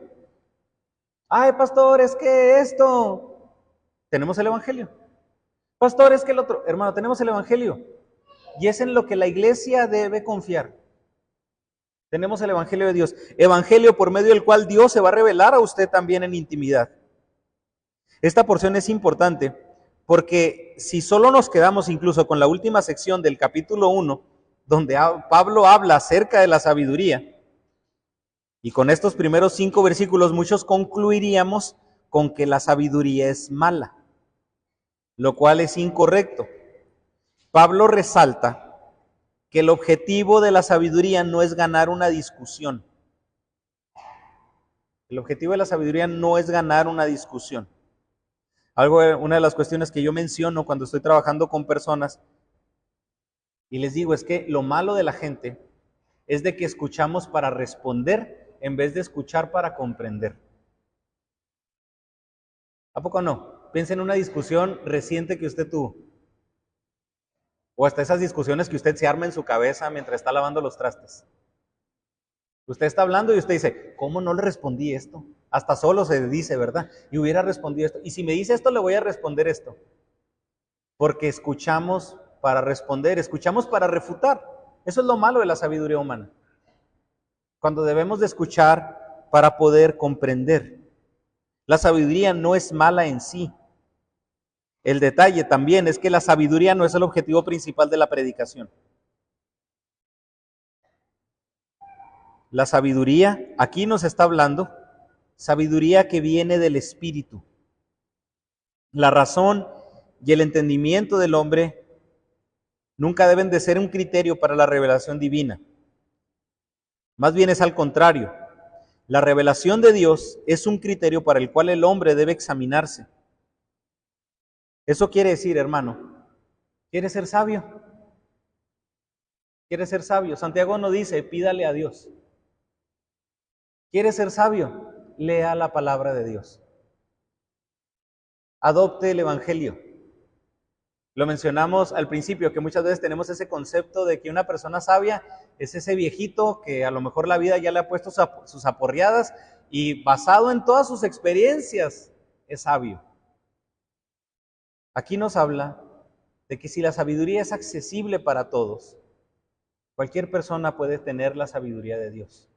Ay, pastor, es que esto. Tenemos el evangelio. Pastor, es que el otro. Hermano, tenemos el evangelio. Y es en lo que la iglesia debe confiar. Tenemos el evangelio de Dios. Evangelio por medio del cual Dios se va a revelar a usted también en intimidad. Esta porción es importante porque si solo nos quedamos incluso con la última sección del capítulo 1, donde Pablo habla acerca de la sabiduría, y con estos primeros 5 versículos muchos concluiríamos con que la sabiduría es mala, lo cual es incorrecto. Pablo resalta que el objetivo de la sabiduría no es ganar una discusión. El objetivo de la sabiduría no es ganar una discusión. Una de las cuestiones que yo menciono cuando estoy trabajando con personas y les digo es que lo malo de la gente es de que escuchamos para responder en vez de escuchar para comprender. ¿A poco no? Piensa en una discusión reciente que usted tuvo. O hasta esas discusiones que usted se arma en su cabeza mientras está lavando los trastes. Usted está hablando y usted dice, ¿cómo no le respondí esto? Hasta solo se dice, ¿verdad? Y hubiera respondido esto. Y si me dice esto, le voy a responder esto. Porque escuchamos para responder, escuchamos para refutar. Eso es lo malo de la sabiduría humana. Cuando debemos de escuchar para poder comprender. La sabiduría no es mala en sí. El detalle también es que la sabiduría no es el objetivo principal de la predicación. La sabiduría, aquí nos está hablando, sabiduría que viene del Espíritu. La razón y el entendimiento del hombre nunca deben de ser un criterio para la revelación divina. Más bien es al contrario. La revelación de Dios es un criterio para el cual el hombre debe examinarse. Eso quiere decir, hermano, ¿quieres ser sabio? ¿Quieres ser sabio? Santiago no dice, pídale a Dios. ¿Quieres ser sabio? Lea la palabra de Dios. Adopte el Evangelio. Lo mencionamos al principio, que muchas veces tenemos ese concepto de que una persona sabia es ese viejito que a lo mejor la vida ya le ha puesto sus aporreadas y basado en todas sus experiencias es sabio. Aquí nos habla de que si la sabiduría es accesible para todos, cualquier persona puede tener la sabiduría de Dios.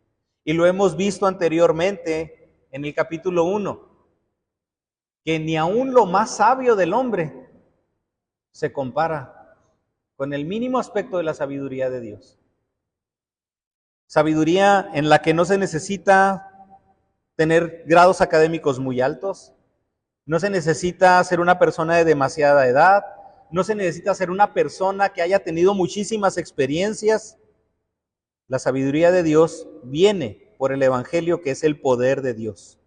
Y lo hemos visto anteriormente en el capítulo 1, que ni aun lo más sabio del hombre se compara con el mínimo aspecto de la sabiduría de Dios. Sabiduría en la que no se necesita tener grados académicos muy altos, no se necesita ser una persona de demasiada edad, no se necesita ser una persona que haya tenido muchísimas experiencias. La sabiduría de Dios viene por el Evangelio, que es el poder de Dios.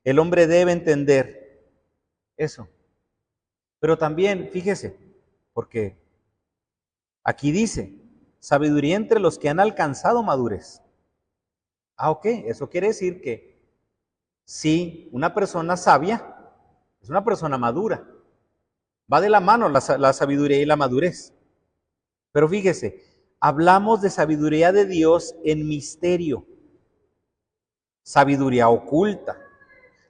El hombre debe entender eso. Pero también, fíjese, porque aquí dice, sabiduría entre los que han alcanzado madurez. Ok, eso quiere decir que si una persona sabia es una persona madura. Va de la mano la sabiduría y la madurez. Pero fíjese, hablamos de sabiduría de Dios en misterio, sabiduría oculta,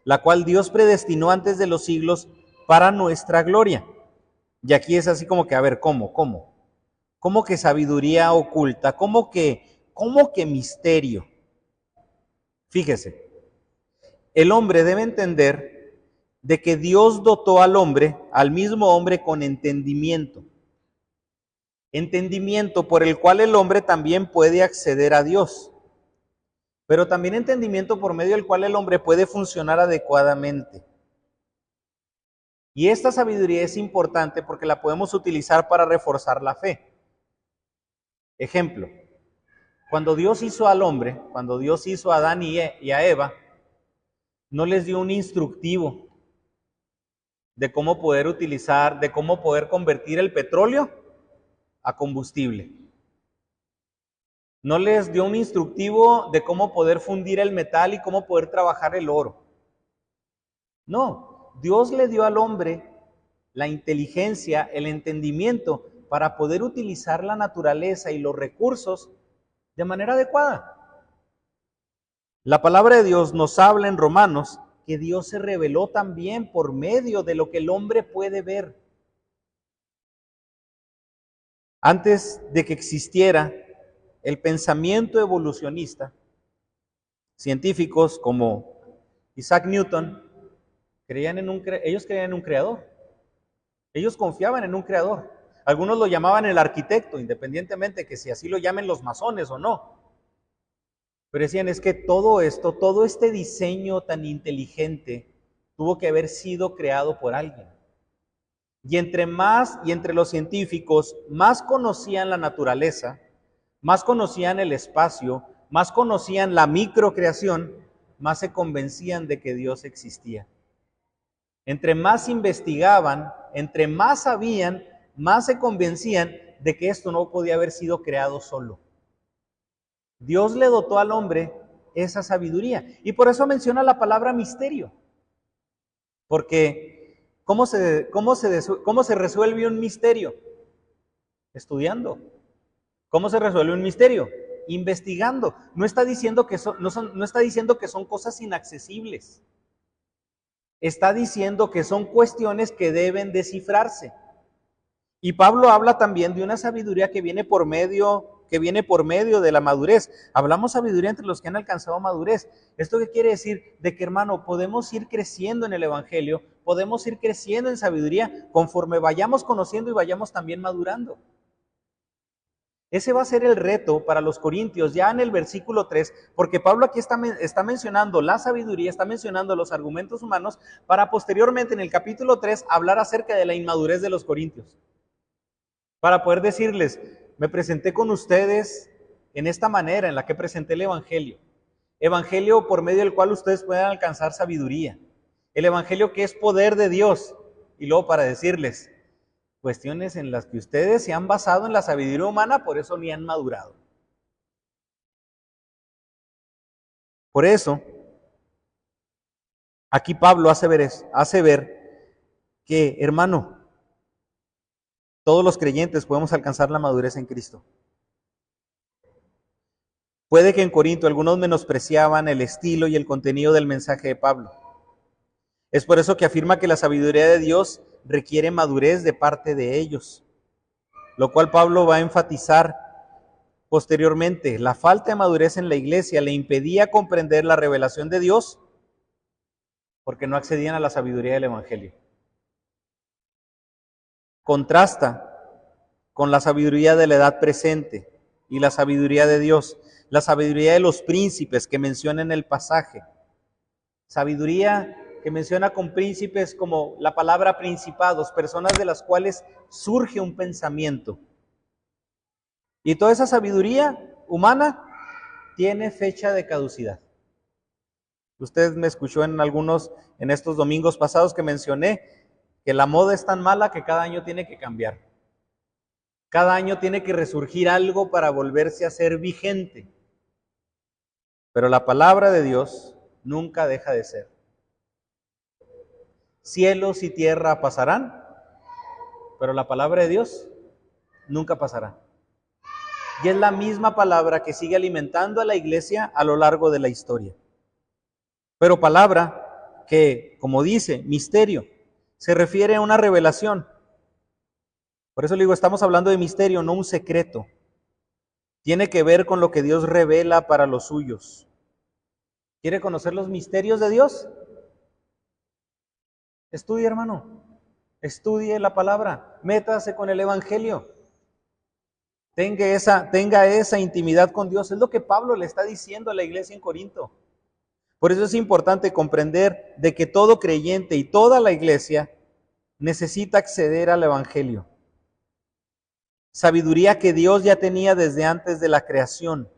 la cual Dios predestinó antes de los siglos para nuestra gloria. Y aquí es así como que, a ver, ¿cómo? ¿Cómo que sabiduría oculta? ¿Cómo que misterio? Fíjese, el hombre debe entender de que Dios dotó al mismo hombre con entendimiento. Entendimiento por el cual el hombre también puede acceder a Dios. Pero también entendimiento por medio del cual el hombre puede funcionar adecuadamente. Y esta sabiduría es importante porque la podemos utilizar para reforzar la fe. Ejemplo, cuando Dios hizo al hombre, cuando Dios hizo a Adán y a Eva, no les dio un instructivo de cómo poder utilizar, de cómo poder convertir el petróleo a combustible. No les dio un instructivo de cómo poder fundir el metal y cómo poder trabajar el oro. No, Dios le dio al hombre la inteligencia, el entendimiento para poder utilizar la naturaleza y los recursos de manera adecuada. La palabra de Dios nos habla en Romanos que Dios se reveló también por medio de lo que el hombre puede ver. Antes de que existiera el pensamiento evolucionista, científicos como Isaac Newton ellos creían en un creador. Ellos confiaban en un creador. Algunos lo llamaban el arquitecto, independientemente de que si así lo llamen los masones o no. Pero decían, es que todo esto, todo este diseño tan inteligente tuvo que haber sido creado por alguien. Y entre los científicos, más conocían la naturaleza, más conocían el espacio, más conocían la microcreación, más se convencían de que Dios existía. Entre más investigaban, entre más sabían, más se convencían de que esto no podía haber sido creado solo. Dios le dotó al hombre esa sabiduría. Y por eso menciona la palabra misterio. Porque ¿cómo se resuelve un misterio? Estudiando. ¿Cómo se resuelve un misterio? Investigando. No está diciendo que son cosas inaccesibles. Está diciendo que son cuestiones que deben descifrarse. Y Pablo habla también de una sabiduría que viene por medio de la madurez. Hablamos sabiduría entre los que han alcanzado madurez. ¿Esto qué quiere decir? De que, hermano, podemos ir creciendo en el Evangelio, podemos ir creciendo en sabiduría conforme vayamos conociendo y vayamos también madurando. Ese va a ser el reto para los corintios, ya en el versículo 3, porque Pablo aquí está mencionando la sabiduría, está mencionando los argumentos humanos, para posteriormente en el capítulo 3 hablar acerca de la inmadurez de los corintios. Para poder decirles, me presenté con ustedes en esta manera en la que presenté el Evangelio. Evangelio por medio del cual ustedes puedan alcanzar sabiduría. El Evangelio que es poder de Dios. Y luego para decirles, cuestiones en las que ustedes se han basado en la sabiduría humana, por eso ni han madurado. Por eso, aquí Pablo hace ver que, hermano, todos los creyentes podemos alcanzar la madurez en Cristo. Puede que en Corinto algunos menospreciaban el estilo y el contenido del mensaje de Pablo. Es por eso que afirma que la sabiduría de Dios requiere madurez de parte de ellos, lo cual Pablo va a enfatizar posteriormente. La falta de madurez en la iglesia le impedía comprender la revelación de Dios porque no accedían a la sabiduría del Evangelio. Contrasta con la sabiduría de la edad presente y la sabiduría de Dios, la sabiduría de los príncipes que menciona en el pasaje. Sabiduría que menciona con príncipes como la palabra principados, personas de las cuales surge un pensamiento. Y toda esa sabiduría humana tiene fecha de caducidad. Usted me escuchó en estos domingos pasados que mencioné que la moda es tan mala que cada año tiene que cambiar. Cada año tiene que resurgir algo para volverse a ser vigente. Pero la palabra de Dios nunca deja de ser. Cielos y tierra pasarán, pero la palabra de Dios nunca pasará. Y es la misma palabra que sigue alimentando a la iglesia a lo largo de la historia. Pero palabra que, como dice, misterio, se refiere a una revelación. Por eso le digo, estamos hablando de misterio, no un secreto. Tiene que ver con lo que Dios revela para los suyos. ¿Quiere conocer los misterios de Dios? Estudie, hermano. Estudie la palabra. Métase con el Evangelio. Tenga esa intimidad con Dios. Es lo que Pablo le está diciendo a la iglesia en Corinto. Por eso es importante comprender de que todo creyente y toda la iglesia necesita acceder al Evangelio. Sabiduría que Dios ya tenía desde antes de la creación.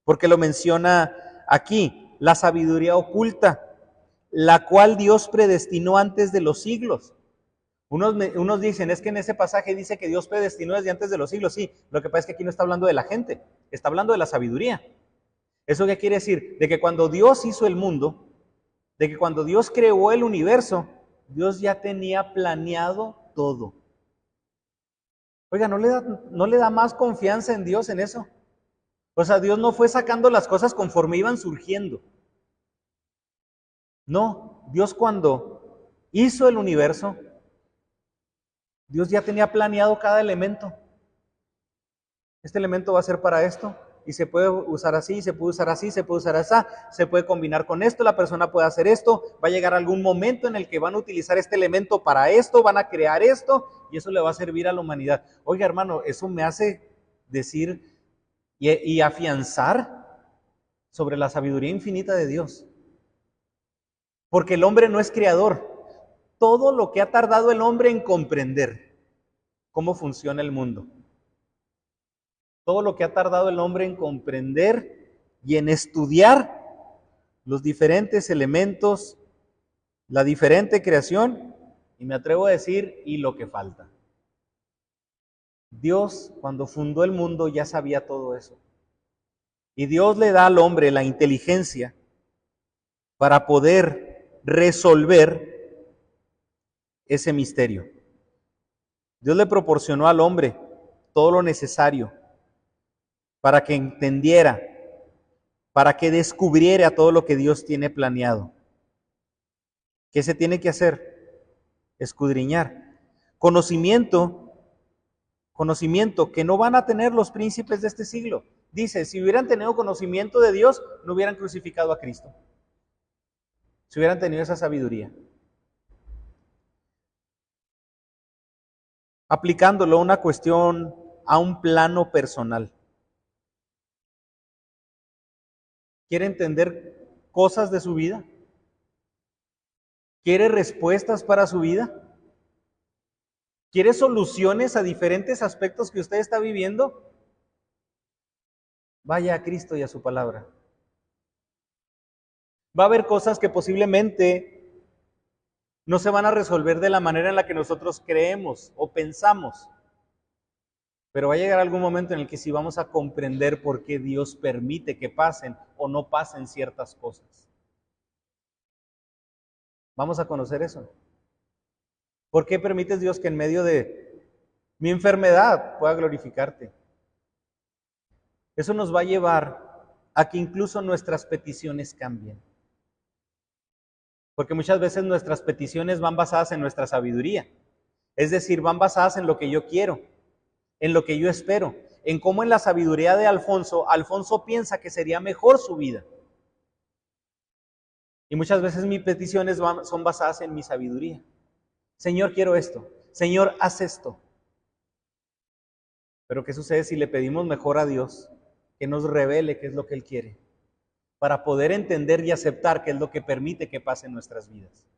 Porque lo menciona aquí, la sabiduría oculta, la cual Dios predestinó antes de los siglos. Unos dicen, es que en ese pasaje dice que Dios predestinó desde antes de los siglos. Sí, lo que pasa es que aquí no está hablando de la gente, está hablando de la sabiduría. ¿Eso qué quiere decir? De que cuando Dios hizo el mundo, de que cuando Dios creó el universo, Dios ya tenía planeado todo. Oiga, ¿no le da más confianza en Dios en eso? O sea, Dios no fue sacando las cosas conforme iban surgiendo. No, Dios cuando hizo el universo, Dios ya tenía planeado cada elemento. Este elemento va a ser para esto, y se puede usar así, se puede usar así, se puede usar así, se puede combinar con esto, la persona puede hacer esto, va a llegar algún momento en el que van a utilizar este elemento para esto, van a crear esto, y eso le va a servir a la humanidad. Oiga, hermano, eso me hace decir y afianzar sobre la sabiduría infinita de Dios. Porque el hombre no es creador. Todo lo que ha tardado el hombre en comprender cómo funciona el mundo. Todo lo que ha tardado el hombre en comprender y en estudiar los diferentes elementos, la diferente creación, y me atrevo a decir, y lo que falta. Dios, cuando fundó el mundo, ya sabía todo eso. Y Dios le da al hombre la inteligencia para poder resolver ese misterio. Dios le proporcionó al hombre todo lo necesario para que entendiera, para que descubriera todo lo que Dios tiene planeado. ¿Qué se tiene que hacer? Escudriñar. Conocimiento que no van a tener los príncipes de este siglo. Dice, si hubieran tenido conocimiento de Dios, no hubieran crucificado a Cristo. Si hubieran tenido esa sabiduría. Aplicándolo a una cuestión a un plano personal. ¿Quiere entender cosas de su vida? ¿Quiere respuestas para su vida? ¿Quiere soluciones a diferentes aspectos que usted está viviendo? Vaya a Cristo y a su palabra. Va a haber cosas que posiblemente no se van a resolver de la manera en la que nosotros creemos o pensamos. Pero va a llegar algún momento en el que sí vamos a comprender por qué Dios permite que pasen o no pasen ciertas cosas. Vamos a conocer eso. ¿Por qué permites, Dios, que en medio de mi enfermedad pueda glorificarte? Eso nos va a llevar a que incluso nuestras peticiones cambien. Porque muchas veces nuestras peticiones van basadas en nuestra sabiduría. Es decir, van basadas en lo que yo quiero, en lo que yo espero, en cómo en la sabiduría de Alfonso piensa que sería mejor su vida. Y muchas veces mis peticiones son basadas en mi sabiduría. Señor, quiero esto. Señor, haz esto. Pero ¿qué sucede si le pedimos mejor a Dios que nos revele qué es lo que Él quiere? Para poder entender y aceptar qué es lo que permite que pase en nuestras vidas.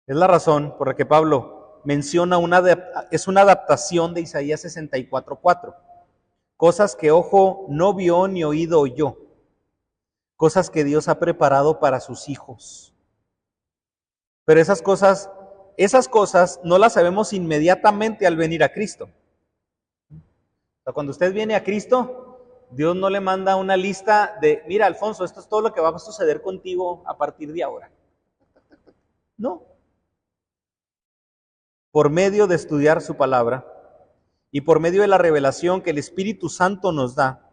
Es la razón por la que Pablo menciona es una adaptación de Isaías 64:4. Cosas que ojo no vio ni oído oyó. Cosas que Dios ha preparado para sus hijos. Pero esas cosas no las sabemos inmediatamente al venir a Cristo. O sea, cuando usted viene a Cristo, Dios no le manda una lista de, mira, Alfonso, esto es todo lo que va a suceder contigo a partir de ahora. No. Por medio de estudiar su palabra y por medio de la revelación que el Espíritu Santo nos da,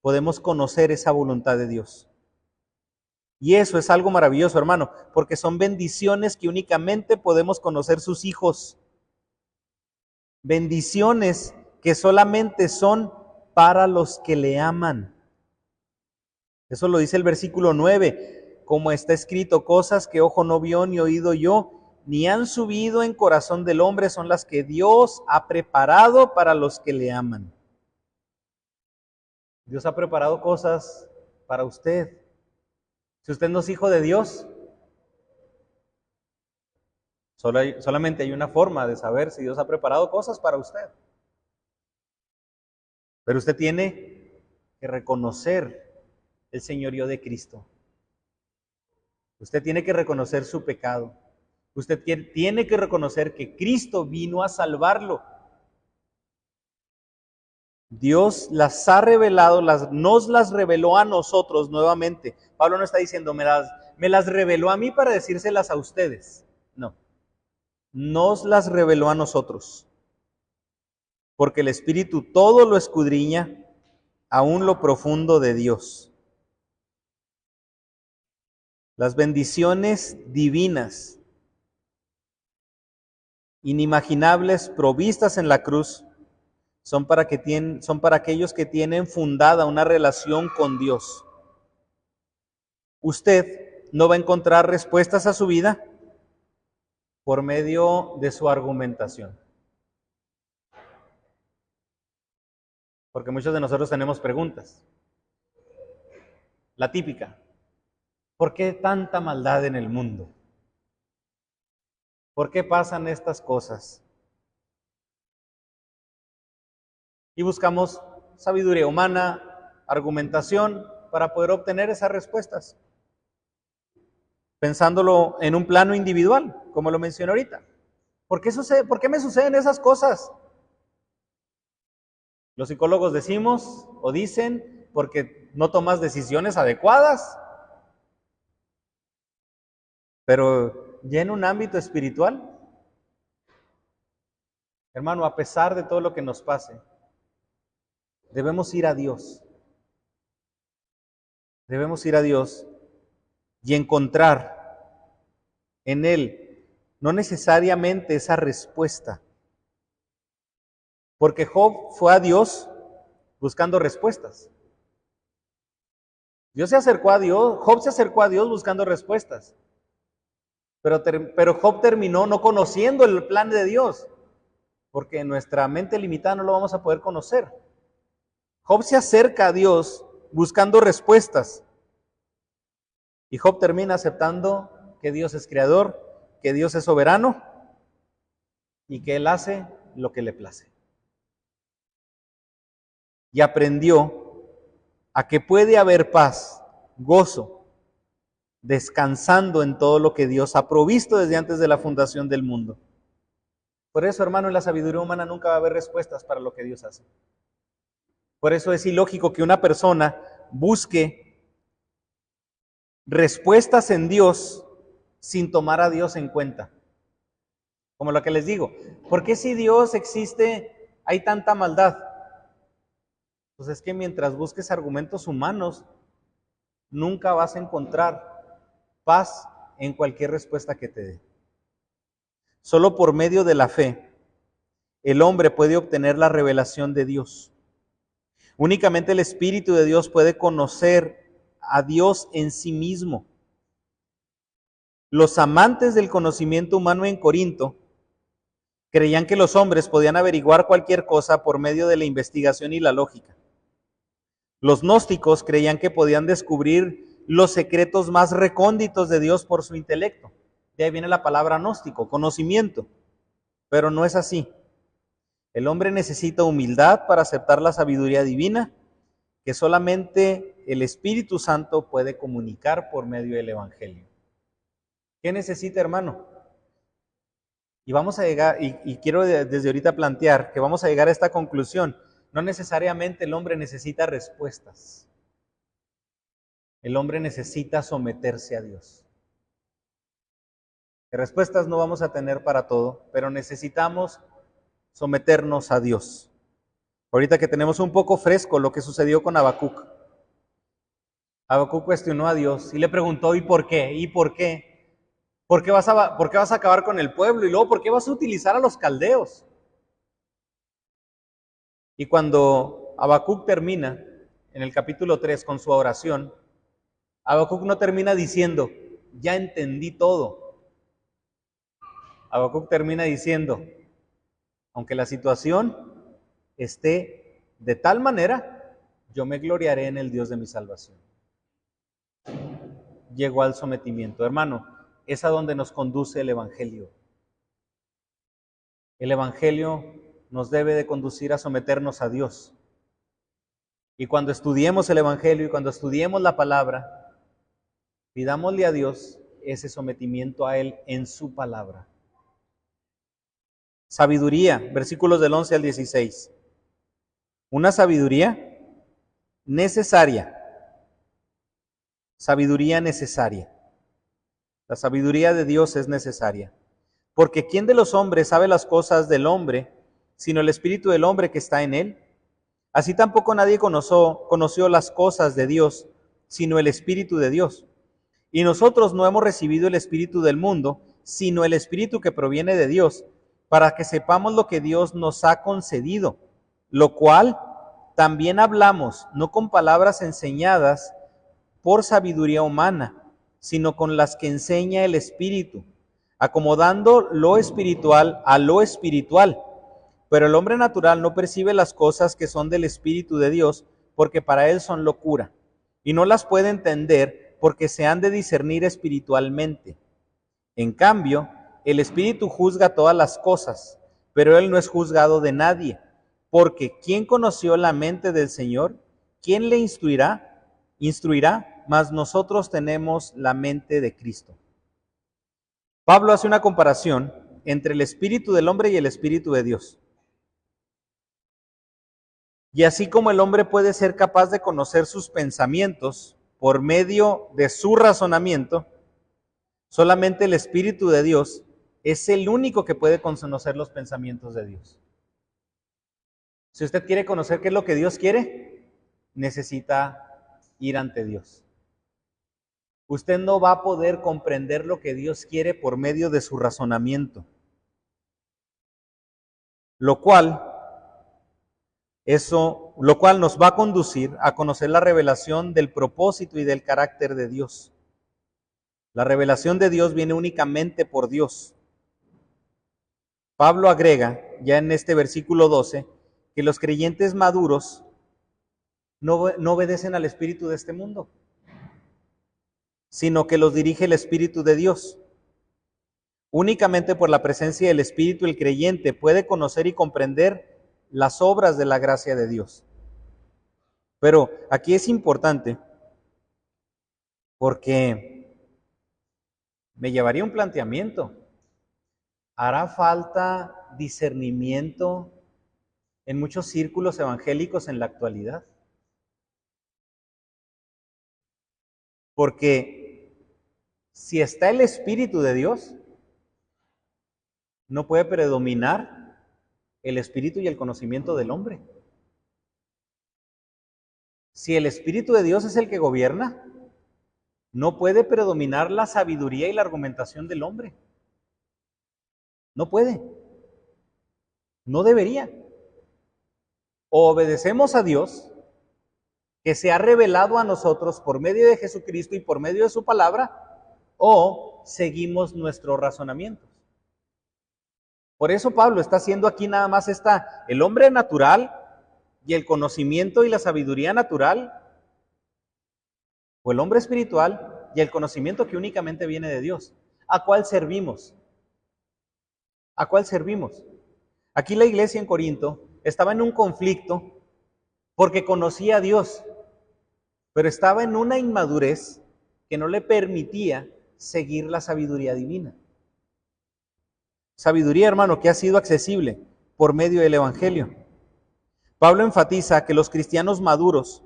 podemos conocer esa voluntad de Dios. Y eso es algo maravilloso, hermano, porque son bendiciones que únicamente podemos conocer sus hijos. Bendiciones que solamente son para los que le aman. Eso lo dice el versículo 9, como está escrito, cosas que ojo no vio ni oído yo, ni han subido en corazón del hombre, son las que Dios ha preparado para los que le aman. Dios ha preparado cosas para usted. Si usted no es hijo de Dios, solamente hay una forma de saber si Dios ha preparado cosas para usted. Pero usted tiene que reconocer el señorío de Cristo. Usted tiene que reconocer su pecado. Usted tiene que reconocer que Cristo vino a salvarlo. Dios las ha revelado, nos las reveló a nosotros nuevamente. Pablo no está diciendo, me las reveló a mí para decírselas a ustedes. No, nos las reveló a nosotros. Porque el Espíritu todo lo escudriña, aún lo profundo de Dios. Las bendiciones divinas, inimaginables, provistas en la cruz, son para aquellos que tienen fundada una relación con Dios. Usted no va a encontrar respuestas a su vida por medio de su argumentación. Porque muchos de nosotros tenemos preguntas. La típica, ¿por qué tanta maldad en el mundo? ¿Por qué pasan estas cosas? Y buscamos sabiduría humana, argumentación, para poder obtener esas respuestas. Pensándolo en un plano individual, como lo mencioné ahorita. ¿Por qué me suceden esas cosas? Los psicólogos decimos o dicen porque no tomas decisiones adecuadas. Pero ya en un ámbito espiritual, hermano, a pesar de todo lo que nos pase, debemos ir a Dios. Debemos ir a Dios y encontrar en Él no necesariamente esa respuesta. Porque Job fue a Dios buscando respuestas. Job se acercó a Dios buscando respuestas. Pero Job terminó no conociendo el plan de Dios. porque nuestra mente limitada no lo vamos a poder conocer. Job se acerca a Dios buscando respuestas, y Job termina aceptando que Dios es creador, que Dios es soberano, y que Él hace lo que le place. Y aprendió a que puede haber paz, gozo, descansando en todo lo que Dios ha provisto desde antes de la fundación del mundo. Por eso, hermano, en la sabiduría humana nunca va a haber respuestas para lo que Dios hace. Por eso es ilógico que una persona busque respuestas en Dios sin tomar a Dios en cuenta. Como lo que les digo, ¿por qué si Dios existe hay tanta maldad? Pues es que mientras busques argumentos humanos, nunca vas a encontrar paz en cualquier respuesta que te dé. Solo por medio de la fe, el hombre puede obtener la revelación de Dios. Únicamente el Espíritu de Dios puede conocer a Dios en sí mismo. Los amantes del conocimiento humano en Corinto creían que los hombres podían averiguar cualquier cosa por medio de la investigación y la lógica. Los gnósticos creían que podían descubrir los secretos más recónditos de Dios por su intelecto. De ahí viene la palabra gnóstico, conocimiento. Pero no es así. El hombre necesita humildad para aceptar la sabiduría divina, que solamente el Espíritu Santo puede comunicar por medio del Evangelio. ¿Qué necesita, hermano? Y vamos a llegar, y quiero desde ahorita plantear que vamos a llegar a esta conclusión. No necesariamente el hombre necesita respuestas. El hombre necesita someterse a Dios. Respuestas no vamos a tener para todo, pero necesitamos someternos a Dios. Ahorita que tenemos un poco fresco lo que sucedió con Habacuc. Habacuc cuestionó a Dios y le preguntó, ¿y por qué? ¿Y por qué? ¿Por qué vas a acabar con el pueblo? Y luego, ¿por qué vas a utilizar a los caldeos? Y cuando Habacuc termina en el capítulo 3 con su oración, Habacuc no termina diciendo, ya entendí todo. Habacuc termina diciendo, aunque la situación esté de tal manera, yo me gloriaré en el Dios de mi salvación. Llegó al sometimiento. Hermano, es a donde nos conduce el Evangelio. El Evangelio nos debe de conducir a someternos a Dios. Y cuando estudiemos el Evangelio y cuando estudiemos la palabra, pidámosle a Dios ese sometimiento a Él en su palabra. Sabiduría, versículos del 11 al 16. Una sabiduría necesaria. Sabiduría necesaria. La sabiduría de Dios es necesaria. Porque ¿quién de los hombres sabe las cosas del hombre, sino el espíritu del hombre que está en él? Así tampoco nadie conoció las cosas de Dios, sino el Espíritu de Dios. Y nosotros no hemos recibido el espíritu del mundo, sino el Espíritu que proviene de Dios, para que sepamos lo que Dios nos ha concedido, lo cual también hablamos, no con palabras enseñadas por sabiduría humana, sino con las que enseña el Espíritu, acomodando lo espiritual a lo espiritual. Pero el hombre natural no percibe las cosas que son del Espíritu de Dios, porque para él son locura, y no las puede entender porque se han de discernir espiritualmente. En cambio, el Espíritu juzga todas las cosas, pero él no es juzgado de nadie, porque ¿quién conoció la mente del Señor? ¿Quién le instruirá? Mas nosotros tenemos la mente de Cristo. Pablo hace una comparación entre el espíritu del hombre y el espíritu de Dios. Y así como el hombre puede ser capaz de conocer sus pensamientos por medio de su razonamiento, solamente el Espíritu de Dios es el único que puede conocer los pensamientos de Dios. Si usted quiere conocer qué es lo que Dios quiere, necesita ir ante Dios. Usted no va a poder comprender lo que Dios quiere por medio de su razonamiento, lo cual nos va a conducir a conocer la revelación del propósito y del carácter de Dios. La revelación de Dios viene únicamente por Dios. Pablo agrega, ya en este versículo 12, que los creyentes maduros no obedecen al espíritu de este mundo, sino que los dirige el Espíritu de Dios. Únicamente por la presencia del Espíritu el creyente puede conocer y comprender las obras de la gracia de Dios. Pero aquí es importante porque me llevaría un planteamiento. ¿Hará falta discernimiento en muchos círculos evangélicos en la actualidad? Porque si está el Espíritu de Dios, no puede predominar el espíritu y el conocimiento del hombre. Si el Espíritu de Dios es el que gobierna, no puede predominar la sabiduría y la argumentación del hombre. No puede. No debería. O obedecemos a Dios, que se ha revelado a nosotros por medio de Jesucristo y por medio de su palabra, o seguimos nuestros razonamientos. Por eso Pablo está haciendo aquí nada más el hombre natural y el conocimiento y la sabiduría natural, o el hombre espiritual y el conocimiento que únicamente viene de Dios. ¿A cuál servimos? ¿A cuál servimos? Aquí la iglesia en Corinto estaba en un conflicto porque conocía a Dios, pero estaba en una inmadurez que no le permitía seguir la sabiduría divina. Sabiduría, hermano, que ha sido accesible por medio del Evangelio. Pablo enfatiza que los cristianos maduros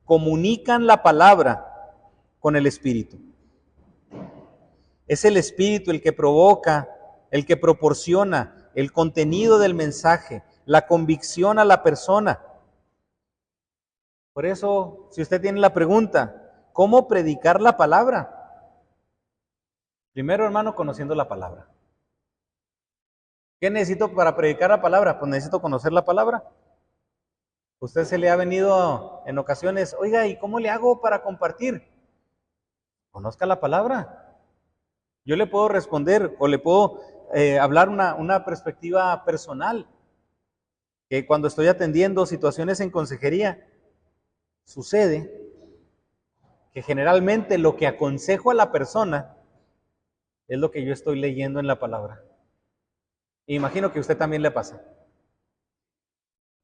comunican la palabra con el Espíritu. Es el Espíritu el que provoca, el que proporciona el contenido del mensaje, la convicción a la persona. Por eso, si usted tiene la pregunta, ¿cómo predicar la palabra? Primero, hermano, conociendo la palabra. ¿Qué necesito para predicar la palabra? Pues necesito conocer la palabra. Usted se le ha venido en ocasiones, oiga, ¿y cómo le hago para compartir? Conozca la palabra. Yo le puedo responder o le puedo hablar una perspectiva personal, que cuando estoy atendiendo situaciones en consejería, sucede que generalmente lo que aconsejo a la persona es lo que yo estoy leyendo en la palabra. Y imagino que a usted también le pasa.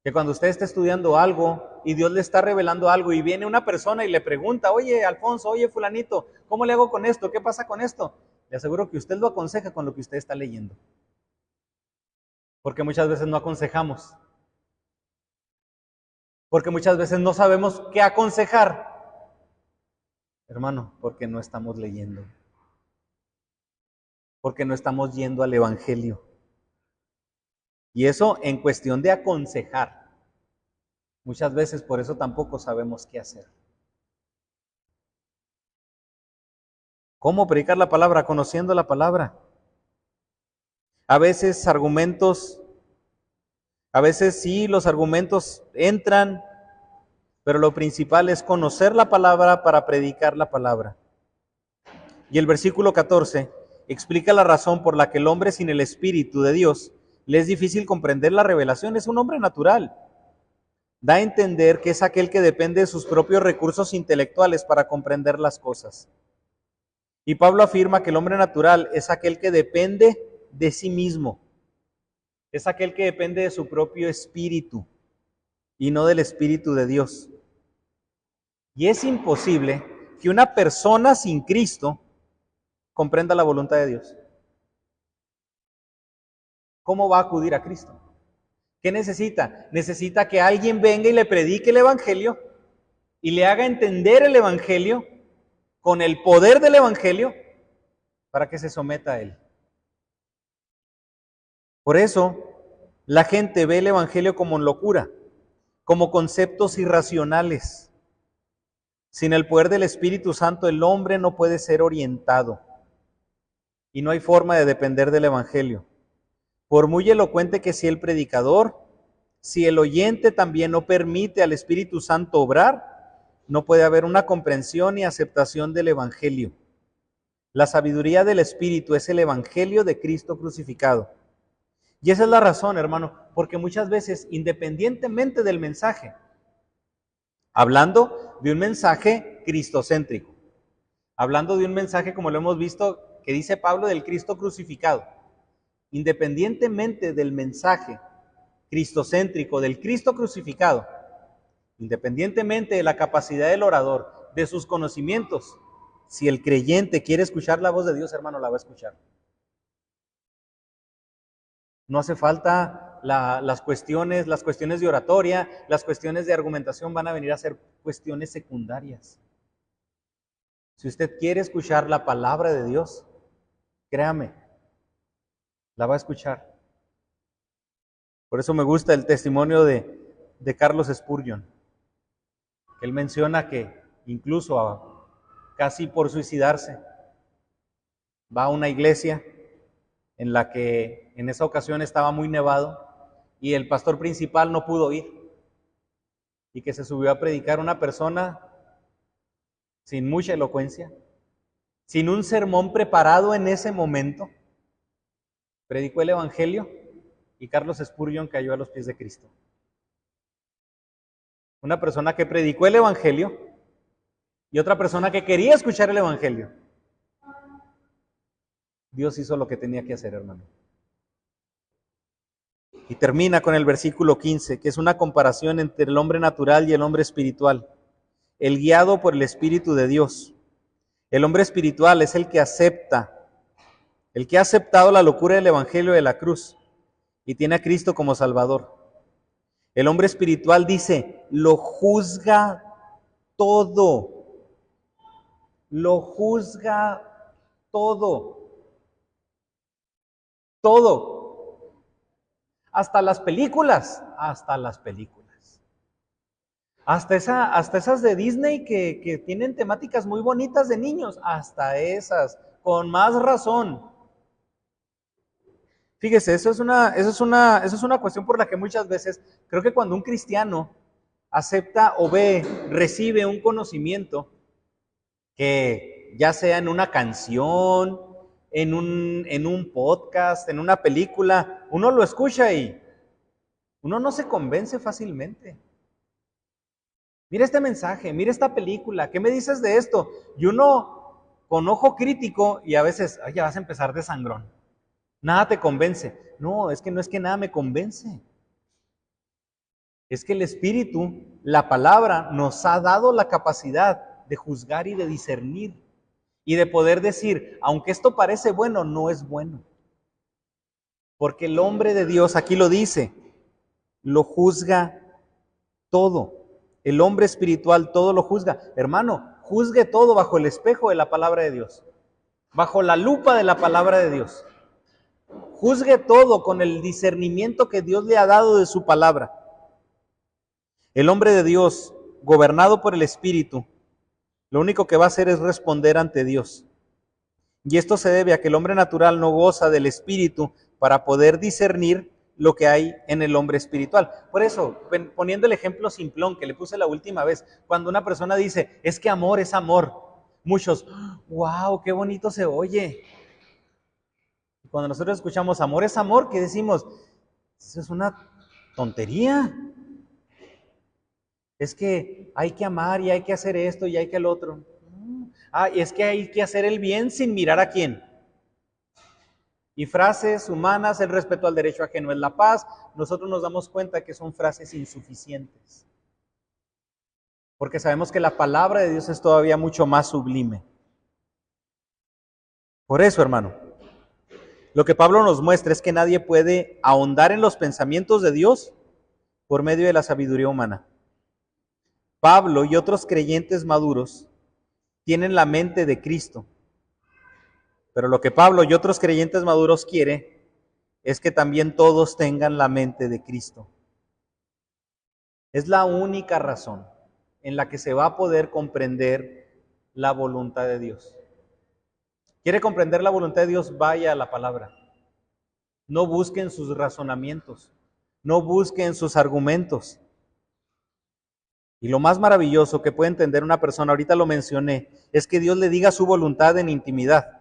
Que cuando usted está estudiando algo y Dios le está revelando algo y viene una persona y le pregunta, oye, Alfonso, oye, fulanito, ¿cómo le hago con esto? ¿Qué pasa con esto? Le aseguro que usted lo aconseja con lo que usted está leyendo. Porque muchas veces no aconsejamos. Porque muchas veces no sabemos qué aconsejar. Hermano, porque no estamos leyendo. Porque no estamos yendo al Evangelio. Y eso en cuestión de aconsejar. Muchas veces por eso tampoco sabemos qué hacer. ¿Cómo predicar la palabra? Conociendo la palabra. A veces sí, los argumentos entran, pero lo principal es conocer la palabra para predicar la palabra. Y el versículo 14 explica la razón por la que el hombre sin el Espíritu de Dios le es difícil comprender la revelación. Es un hombre natural. Da a entender que es aquel que depende de sus propios recursos intelectuales para comprender las cosas. Y Pablo afirma que el hombre natural es aquel que depende de sí mismo. Es aquel que depende de su propio espíritu y no del Espíritu de Dios. Y es imposible que una persona sin Cristo comprenda la voluntad de Dios. ¿Cómo va a acudir a Cristo? ¿Qué necesita? Necesita que alguien venga y le predique el Evangelio y le haga entender el Evangelio con el poder del Evangelio para que se someta a él. Por eso, la gente ve el Evangelio como locura, como conceptos irracionales. Sin el poder del Espíritu Santo, el hombre no puede ser orientado y no hay forma de depender del Evangelio. Por muy elocuente que sea el predicador, si el oyente también no permite al Espíritu Santo obrar, no puede haber una comprensión y aceptación del Evangelio. La sabiduría del Espíritu es el Evangelio de Cristo crucificado. Y esa es la razón, hermano, porque muchas veces, independientemente del mensaje, hablando de un mensaje cristocéntrico, hablando de un mensaje, como lo hemos visto, que dice Pablo, del Cristo crucificado, independientemente del mensaje cristocéntrico, del Cristo crucificado, independientemente de la capacidad del orador, de sus conocimientos, si el creyente quiere escuchar la voz de Dios, hermano, la va a escuchar. No hace falta las cuestiones de oratoria, las cuestiones de argumentación van a venir a ser cuestiones secundarias. Si usted quiere escuchar la palabra de Dios, créame, la va a escuchar. Por eso me gusta el testimonio de Carlos Spurgeon. Él menciona que incluso casi por suicidarse, va a una iglesia en la que en esa ocasión estaba muy nevado y el pastor principal no pudo ir, y que se subió a predicar una persona sin mucha elocuencia, sin un sermón preparado en ese momento. Predicó el evangelio y Carlos Spurgeon cayó a los pies de Cristo. Una persona que predicó el evangelio y otra persona que quería escuchar el evangelio. Dios hizo lo que tenía que hacer, hermano. Y termina con el versículo 15, que es una comparación entre el hombre natural y el hombre espiritual. El guiado por el Espíritu de Dios. El hombre espiritual es el que acepta, el que ha aceptado la locura del evangelio de la cruz y tiene a Cristo como Salvador. El hombre espiritual dice, lo juzga todo. Lo juzga todo. Todo. Hasta las películas. Hasta las películas. Hasta esas de Disney que tienen temáticas muy bonitas de niños. Hasta esas. Con más razón. Fíjese, eso es una cuestión por la que muchas veces creo que cuando un cristiano acepta o recibe un conocimiento, que ya sea en una canción, en un podcast, en una película, uno lo escucha y uno no se convence fácilmente. Mira este mensaje, mira esta película, ¿qué me dices de esto? Y uno con ojo crítico y a veces, ya vas a empezar de sangrón. Nada te convence. No, es que nada me convence. Es que el Espíritu, la palabra, nos ha dado la capacidad de juzgar y de discernir y de poder decir, aunque esto parece bueno, no es bueno. Porque el hombre de Dios, aquí lo dice, lo juzga todo. El hombre espiritual todo lo juzga. Hermano, juzgue todo bajo el espejo de la palabra de Dios, bajo la lupa de la palabra de Dios. Juzgue todo con el discernimiento que Dios le ha dado de su palabra. El hombre de Dios, gobernado por el Espíritu, lo único que va a hacer es responder ante Dios. Y esto se debe a que el hombre natural no goza del Espíritu para poder discernir lo que hay en el hombre espiritual. Por eso, poniendo el ejemplo simplón que le puse la última vez, cuando una persona dice, es que amor es amor, muchos, wow, qué bonito se oye. Cuando nosotros escuchamos amor es amor, ¿qué decimos? Eso es una tontería. Es que hay que amar y hay que hacer esto y hay que el otro. Y es que hay que hacer el bien sin mirar a quién. Y frases humanas, el respeto al derecho ajeno es la paz, nosotros nos damos cuenta que son frases insuficientes. Porque sabemos que la palabra de Dios es todavía mucho más sublime. Por eso, hermano, lo que Pablo nos muestra es que nadie puede ahondar en los pensamientos de Dios por medio de la sabiduría humana. Pablo y otros creyentes maduros tienen la mente de Cristo. Pero lo que Pablo y otros creyentes maduros quieren es que también todos tengan la mente de Cristo. Es la única razón en la que se va a poder comprender la voluntad de Dios. ¿Quiere comprender la voluntad de Dios? Vaya a la palabra. No busquen sus razonamientos, no busquen sus argumentos. Y lo más maravilloso que puede entender una persona, ahorita lo mencioné, es que Dios le diga su voluntad en intimidad.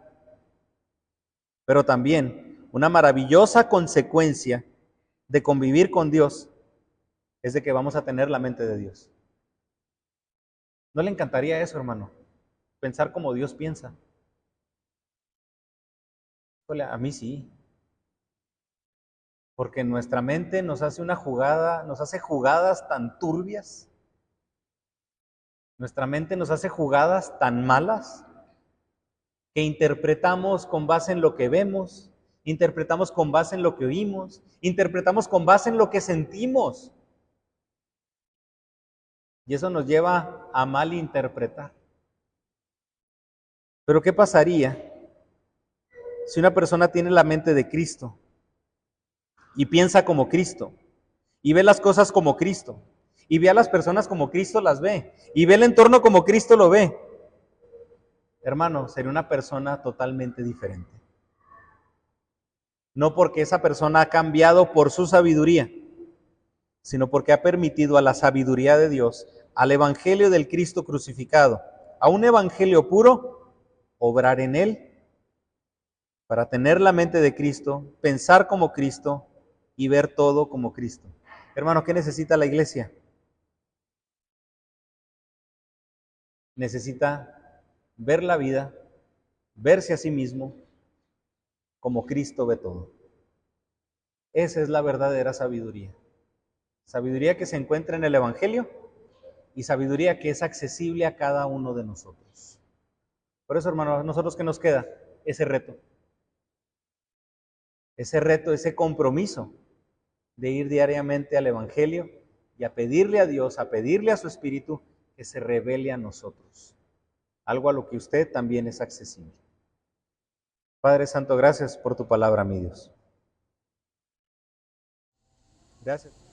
Pero también una maravillosa consecuencia de convivir con Dios es de que vamos a tener la mente de Dios. ¿No le encantaría eso, hermano? Pensar como Dios piensa. Híjole, a mí sí. Porque nuestra mente nos hace una jugada, nos hace jugadas tan turbias. Nuestra mente nos hace jugadas tan malas que interpretamos con base en lo que vemos, interpretamos con base en lo que oímos, interpretamos con base en lo que sentimos. Y eso nos lleva a malinterpretar. Pero ¿qué pasaría si una persona tiene la mente de Cristo y piensa como Cristo y ve las cosas como Cristo y ve a las personas como Cristo las ve y ve el entorno como Cristo lo ve? Hermano, sería una persona totalmente diferente. No porque esa persona ha cambiado por su sabiduría, sino porque ha permitido a la sabiduría de Dios, al evangelio del Cristo crucificado, a un evangelio puro, obrar en él para tener la mente de Cristo, pensar como Cristo y ver todo como Cristo. Hermano, ¿qué necesita la iglesia? Necesita ver la vida, verse a sí mismo como Cristo ve todo. Esa es la verdadera sabiduría. Sabiduría que se encuentra en el evangelio y sabiduría que es accesible a cada uno de nosotros. Por eso, hermano, a nosotros, ¿qué nos queda? Ese reto, ese compromiso de ir diariamente al evangelio y a pedirle a Dios, a pedirle a su Espíritu que se revele a nosotros, algo a lo que usted también es accesible. Padre Santo, gracias por tu palabra, mi Dios. Gracias.